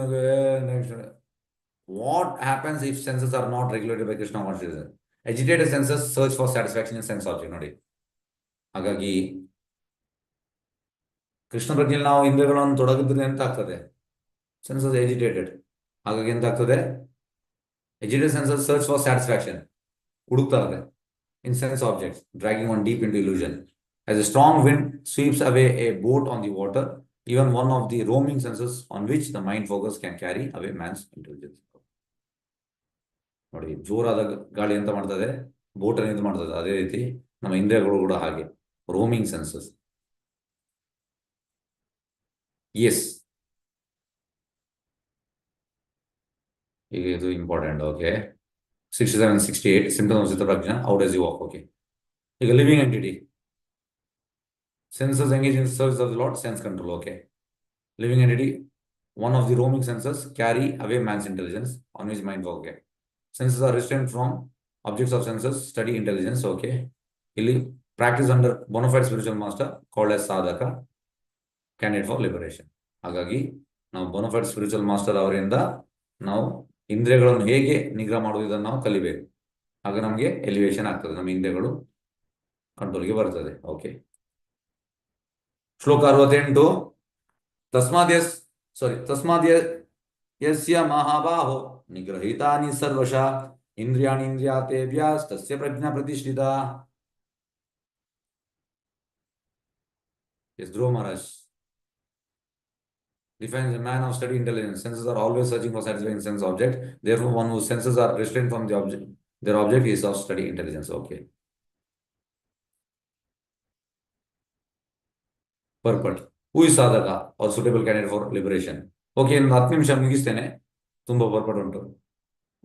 what happens if senses are not regulated by Krishna consciousness? Agitated senses search for satisfaction in sense object. ನೋಡಿ, ಹಾಗಾಗಿ ಕೃಷ್ಣ ಪ್ರಜ್ಞೆಯಲ್ಲಿ ನಾವು ಇಂದ್ರಿಯಗಳನ್ನು ತೊಡಗಿದ್ರೆ ಎಂತ ಆಗ್ತದೆ? ಸೆನ್ಸಸ್ ಎಜಿಟೇಟೆಡ್. ಹಾಗಾಗಿ ಎಂತ ಆಗ್ತದೆ? ಎಜಿಟೇಟೆಡ್ ಸೆನ್ಸಸ್ ಸರ್ಚ್ ಫಾರ್ ಸ್ಯಾಟಿಸ್ಫ್ಯಾಕ್ಷನ್, ಹುಡುಕ್ತಾ ಇದೆ in sense objects, dragging one deep into illusion. As a strong wind sweeps away a boat on the water, even one of the roaming senses on which the mind focus can carry away man's intelligence. ನೋಡಿ, ಜೋರಾದ ಗಾಳಿ ಅಂತ ಮಾಡ್ತದೆ, ಬೋಟನ್ನು ಇದು ಮಾಡ್ತದೆ. ಅದೇ ರೀತಿ ನಮ್ಮ ಇಂದ್ರಿಯಗಳು ಕೂಡ ಹಾಗೆ, ರೋಮಿಂಗ್ ಸೆನ್ಸಸ್. ಎಸ್, ಈಗ ಇದು ಇಂಪಾರ್ಟೆಂಟ್. ಓಕೆ, 67, 68 ಸಿಂಪ್ಟಮ್ಸ್ ಆಫ್ ಚಿತ್ತಪ್ರಜ್ಞ. How does you walk? Okay, ಈಗ living entity, senses engage in service of the Lord, sense control. Okay, living entity, one of the roaming senses carry away man's intelligence on his mind. Okay, senses are restrained from objects of senses, study intelligence. Okay, ಇಲ್ಲಿ practice under bona fide spiritual master called as sadhaka, candidate for liberation. ಹಾಗಾಗಿ ನಾವು bona fide spiritual master ಅವರಿಂದ ನಾವು ಇಂದ್ರಿಯಗಳನ್ನು ಹೇಗೆ ನಿಗ್ರಹ ಮಾಡುವುದನ್ನು ನಾವು ಕಲಿಬೇಕು. ಆಗ ನಮಗೆ ಎಲಿವೇಶನ್ ಆಗ್ತದೆ, ನಮ್ಮ ಇಂದ್ರಿಯಗಳು ಕಂಟ್ರೋಲ್ಗೆ ಬರ್ತದೆ. ಓಕೆ, ಶ್ಲೋಕ 68. ತಸ್ಮಾದ್ ಯಸ್ಯ ಮಹಾಬಾಹೋ ನಿಗ್ರಹೀತಾನಿ ಸರ್ವಶಃ ಇಂದ್ರಿಯಾಣಿ ಇಂದ್ರಿಯಾತೇಭ್ಯಸ್ತಸ್ಯ ಪ್ರಜ್ಞಾ ಪ್ರತಿಷ್ಠಿತಾ. Yes, Dhruva Maharaj defines a man of steady intelligence. Senses are always searching for satisfying sense object. Therefore, one whose senses are restrained from their object is of steady intelligence. Okay. Purport. Who is sadhaka or suitable candidate for liberation? Okay, in 10 ನಿಮಿಷ ಮುಗಿಸ್ತೇನೆ, ತುಂಬಾ ಪರ್ಪಟ್ ಉಂಟು.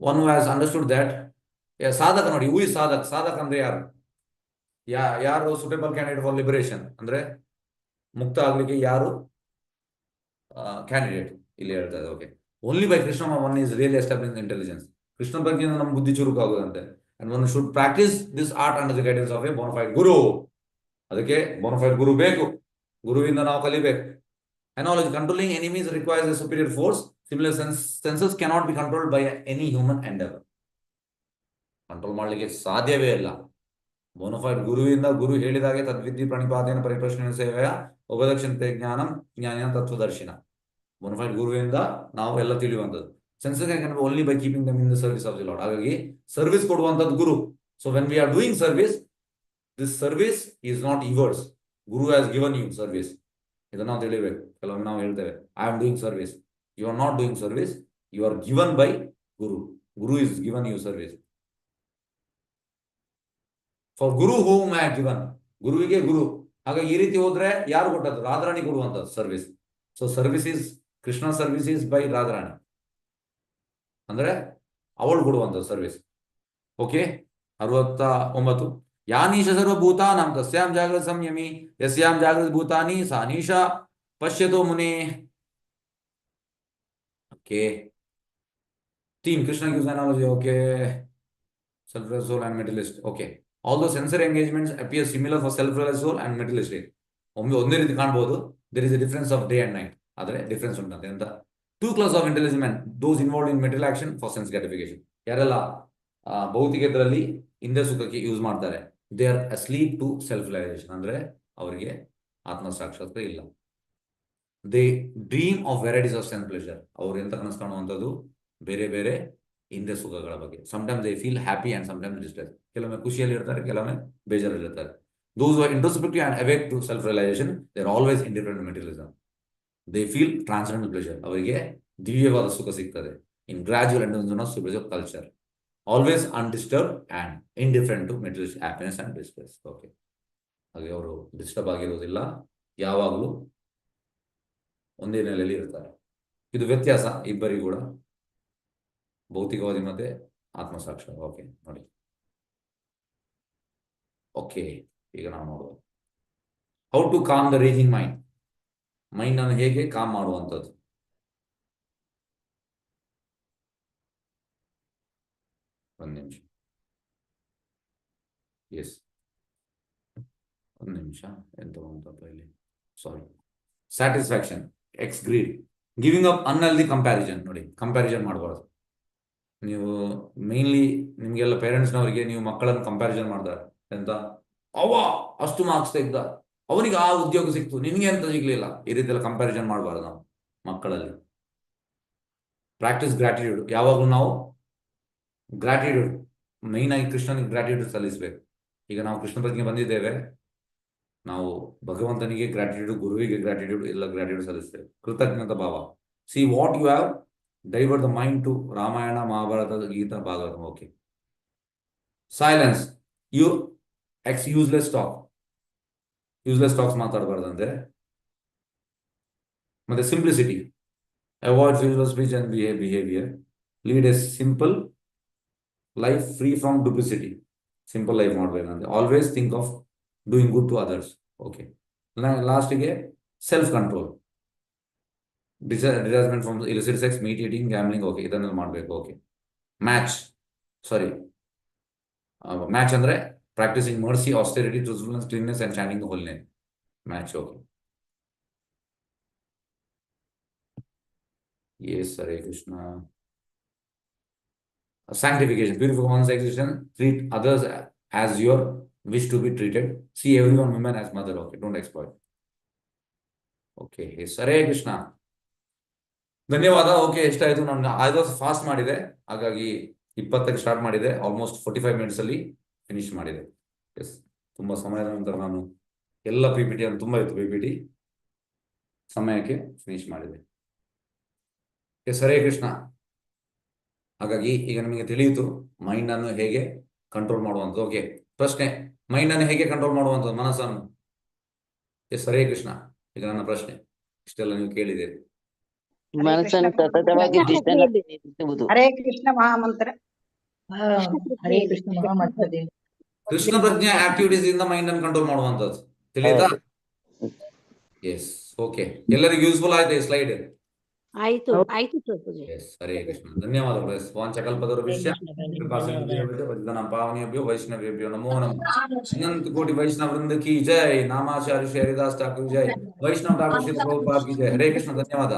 One who has understood that, ಸಾಧಕ ನೋಡಿ, who is ಸಾಧಕ? ಸಾಧಕ ಅಂದ್ರೆ ಯಾರು? ಯಾರು suitable candidate for liberation ಅಂದ್ರೆ ಮುಕ್ತ ಆಗ್ಲಿಕ್ಕೆ ಯಾರು ಕ್ಯಾಂಡಿಡೇಟ್ ಇಲ್ಲಿ ಹೇಳ್ತಾರೆ. Okay, only by Krishna one is really establish intelligence. Krishna ಬಗ್ಗೆ ನಮ್ಮ ಬುದ್ಧಿ ಚುರುಕಾಗುದಂತೆ. And one should practise this art under the guidance of a bona fide guru. ಅದಕ್ಕೆ ಬೋನಫೈಡ್ ಗುರು ಬೇಕು, ಗುರುವಿಂದ ನಾವು ಕಲಿಬೇಕು. Knowledge controlling enemies requires a superior force. Similar senses cannot be controlled by any human endeavor. Control ಮಾಡಲಿಕ್ಕೆ ಸಾಧ್ಯವೇ ಇಲ್ಲ. ಬೋನಫೈಡ್ ಗುರುವಿಂದ, ಗುರು ಹೇಳಿದಾಗೆ ತದ್ವಿದ್ಧಿ ಪ್ರಣಿಪಾತೇನ ಪರಿಪ್ರಶ್ನೆ ಸೇವೆಯ ಉಪದಕ್ಷಿಣತೆ ಜ್ಞಾನಂ ಜ್ಞಾನ ತತ್ವದರ್ಶಿನ. ಬೋನಫೈಡ್ ಗುರುವಿಂದ ನಾವು ಎಲ್ಲ ತಿಳಿಯುವಂಥದ್ದು. Senses can only by keeping them in the service of the Lord. ಹಾಗಾಗಿ ಸರ್ವಿಸ್ ಕೊಡುವಂಥದ್ದು guru. So when we are doing service, this service is not yours. Guru has given you service. ಇದನ್ನು ನಾವು ತಿಳಿಬೇಕು. ಕೆಲವೊಮ್ಮೆ ನಾವು ಹೇಳ್ತೇವೆ, I am doing service. You are not doing service, you are given by guru. Guru is given you service. For guru whom I have given, ಗುರುವಿಗೆ ಗುರು. ಹಾಗಾಗಿ ಈ ರೀತಿ ಹೋದ್ರೆ ಯಾರು ಕೊಟ್ಟದ್ದು? ರಾಧಾರಾಣಿ ಕೊಡುವಂಥದ್ದು service. So service is Krishna, service is by Radharani, ಅಂದ್ರೆ ಅವಳು ಕೊಡುವಂಥದ್ದು ಸರ್ವಿಸ್. ಓಕೆ, 69. ಯಾನೀಶ ಸರ್ವಭೂತಾನಾಂ ತಸ್ಯಾಂ ಜಾಗೃತ ಸಂಯಮಿ ಯಸ್ಯಾಂ ಜಾಗೃತ ಭೂತಾನಿ ಸಾ ನೀಶಾ ಪಶ್ಯತೋ ಮುನೇ. Okay, theme Krishna gives analogy. Okay, self-realized soul and materialist. Okay, although sensory engagements appear similar for self-realized soul and materialistic, ಒಂದೇ ರೀತಿ ಕಾಣಬಹುದು. there is a difference of day and night. ಆದರೆ ಡಿಫರೆನ್ಸ್ ಉಂಟಂತೆ ಅಂತ. 2 classes of intelligent men, those involved in material action for sense gratification. ಯಾರೆಲ್ಲ ಭೌತಿಕದಲ್ಲಿ ಇಂದ್ರಿಯ ಸುಖಕ್ಕೆ use ಮಾಡ್ತಾರೆ, they are asleep to self realisation, ಅಂದ್ರೆ ಅವರಿಗೆ ಆತ್ಮ ಸಾಕ್ಷಾತ್ಕಾರ ಇಲ್ಲ. They dream of varieties of sense pleasure. ಅವ್ರು ಎಂತ ಕನಸು ಕಾಣುವಂಥದ್ದು? ಬೇರೆ ಬೇರೆ ಇಂದ್ರಿಯ ಸುಖಗಳ ಬಗ್ಗೆ. Sometimes they feel happy and sometimes distress. ಕೆಲವೊಮ್ಮೆ ಖುಷಿಯಲ್ಲಿ ಇರ್ತಾರೆ, ಕೆಲವೊಮ್ಮೆ ಬೇಜಾರಲ್ಲಿ ಇರ್ತಾರೆ. Those who are introspective and awake to self realisation, they are always indifferent to materialism. They feel transcendental pleasure. ಅವರಿಗೆ ದಿವ್ಯವಾದ ಸುಖ ಸಿಗ್ತದೆ. In gradual and culture, always undisturbed and indifferent to material happiness and distress. Okay, ಹಾಗೆ ಅವರು disturb ಆಗಿರೋದಿಲ್ಲ, ಯಾವಾಗಲೂ ಒಂದೇ ನೆಲೆಯಲ್ಲಿ ಇರ್ತಾರೆ. ಇದು ವ್ಯತ್ಯಾಸ ಇಬ್ಬರಿಗೂ ಕೂಡ, ಭೌತಿಕವಾದಿ ಮತ್ತೆ ಆತ್ಮಸಾಕ್ಷಾತ್. ಓಕೆ ನೋಡಿ. ಓಕೆ, ಈಗ ನಾವು ನೋಡುವ how to calm the raging mind. Mind ಅನ್ನು ಹೇಗೆ ಕಾಮ್ ಮಾಡುವಂಥದ್ದು. ಒಂದು ನಿಮಿಷ. ಎಸ್, ಒಂದು ನಿಮಿಷ. ಎಂತ ಉಂಟಪ್ಪ ಇಲ್ಲಿ? Sorry. Satisfaction, ex greed, giving up unhealthy comparison. ನೋಡಿ, ಕಂಪ್ಯಾರಿಸನ್ ಮಾಡಬಾರ್ದು. ನೀವು ಮೇನ್ಲಿ ನಿಮ್ಗೆಲ್ಲ ಪೇರೆಂಟ್ಸ್ನವರಿಗೆ ನೀವು ಮಕ್ಕಳನ್ನು ಕಂಪ್ಯಾರಿಸನ್ ಮಾಡ್ತಾರೆ. ಎಂತ, ಅವ ಅಷ್ಟು ಮಾರ್ಕ್ಸ್ ತೆಗ್ದ, ಅವನಿಗೆ ಆ ಉದ್ಯೋಗ ಸಿಕ್ತು, ನಿನಗೆ ಅಂತ ಸಿಗ್ಲಿಲ್ಲ. ಈ ರೀತಿ ಎಲ್ಲ ಕಂಪ್ಯಾರಿಸನ್ ಮಾಡಬಾರ್ದು ನಾವು ಮಕ್ಕಳಲ್ಲಿ. Practice gratitude. ಯಾವಾಗಲೂ ನಾವು ಗ್ರಾಟಿಟ್ಯೂಡ್, ಮೈನ್ ಆಗಿ ಕೃಷ್ಣನಿಗೆ ಗ್ರಾಟಿಟ್ಯೂಡ್ ಸಲ್ಲಿಸಬೇಕು. ಈಗ ನಾವು ಕೃಷ್ಣ ಪ್ರಜ್ಞೆ ಬಂದಿದ್ದೇವೆ, ನಾವು ಭಗವಂತನಿಗೆ ಗ್ರಾಟಿಟ್ಯೂಡ್, ಗುರುವಿಗೆ ಗ್ರಾಟಿಟ್ಯೂಡ್, ಎಲ್ಲ ಗ್ರಾಟಿಟ್ಯೂಡ್ ಸಲ್ಲಿಸ್ತೇವೆ. ಕೃತಜ್ಞತಾ ಭಾವ. See what you have Divert the mind to Ramayana, Mahabharata, Gita, Bhagavatam. Okay. Silence. Useless talk. Useless talks ಮಾತಾಡಬಾರ್ದಂತೆ. ಮತ್ತೆ simplicity. Avoid useless speech and behavior. Lead a simple life free from duplicity. Simple life ಮಾಡಬೇಕಂತೆ. Always think of doing good to others. Okay. ಲಾಸ್ಟಿಗೆ self control. Detachment from illicit sex, meat eating, gambling. Okay, ಇದನ್ನೆಲ್ಲ ಮಾಡಬೇಕು. Okay. Match ಅಂದ್ರೆ practicing mercy, austerity, truthfulness, cleanness and chanting the holy name. Match. Okay. Yes, Hare Krishna. Sanctification, purify one's existence, treat others as your wish to be treated. See everyone, women as mother. Okay, don't exploit. Okay, yes, Hare Krishna. ಧನ್ಯವಾದ. Okay, ಎಷ್ಟಾಯ್ತು? ನಾನು ಆಯ್ತು fast ಮಾಡಿದೆ, ಹಾಗಾಗಿ 20ಕ್ಕೆ start ಮಾಡಿದೆ. Almost 45 minutes ಅಲ್ಲಿ finish ಮಾಡಿದೆ. S, ತುಂಬಾ ಸಮಯದ ನಂತರ ನಾನು ಎಲ್ಲ PPT ಅನ್ನು ತುಂಬಾ ಇತ್ತು PPT ಸಮಯಕ್ಕೆ ಫಿನಿಶ್ ಮಾಡಿದೆ. ಎಸ್, ಹರೇ ಕೃಷ್ಣ. ಹಾಗಾಗಿ ಈಗ ನಿಮಗೆ ತಿಳಿಯಿತು ಮೈಂಡ್ ಅನ್ನು ಹೇಗೆ ಕಂಟ್ರೋಲ್ ಮಾಡುವಂಥದ್ದು. ಓಕೆ, ಪ್ರಶ್ನೆ, ಮೈಂಡ್ ಅನ್ನು ಹೇಗೆ ಕಂಟ್ರೋಲ್ ಮಾಡುವಂಥದ್ದು, ಮನಸ್ಸನ್ನು? ಎಸ್, ಹರೇ ಕೃಷ್ಣ. ಈಗ ನನ್ನ ಪ್ರಶ್ನೆ ಇಷ್ಟೆಲ್ಲ ನೀವು ಕೇಳಿದ್ದೀರಿ. ಮನಸ್ಸನ್ನು ಸತತವಾಗಿ ಕೃಷ್ಣನಲ್ಲಿ ನಿಲ್ಲಿಸುವುದು. ಹರೇ ಕೃಷ್ಣ ಮಹಾಮಂತ್ರ. ಹರೇ ಕೃಷ್ಣ ಮಹಾಮಂತ್ರದಿಂದ ಕೃಷ್ಣ ಪ್ರಜ್ಞೆ ಆಕ್ಟಿವಿಟೀಸ್ ಇಂದ ಮೈಂಡ್ ಅನ್ನು ಕಂಟ್ರೋಲ್ ಮಾಡುವಂಥದ್ದು. ತಿಳಿತಾ? S, okay. ಎಲ್ಲರಿಗೂ ಯೂಸ್ಫುಲ್ ಆಯ್ತು ಈ ಸ್ಲೈಡ್? ಆಯ್ತು ಪ್ರಭುಜಿ. ಎಸ್, ಹರೇ ಕೃಷ್ಣ. ಧನ್ಯವಾದಗಳು. ಎಸ್, ವಾಂಛಕಲ್ಪತರುಭ್ಯಶ್ಚ ಕೃಪಾಸಿಂಧುಭ್ಯೋ ಪತಿತಾನಾಂ ಪಾವನೇಭ್ಯೋ ವೈಷ್ಣವೇಭ್ಯೋ ನಮೋ ನಮಃ. अनंत कोटि वैष्णव वृंद की जय. नामाचार्य श्री हरिदास ठाकुर जय. वैष्णव ठाकुर श्री प्रभुपाद की जय. हरे कृष्ण. धन्यवाद.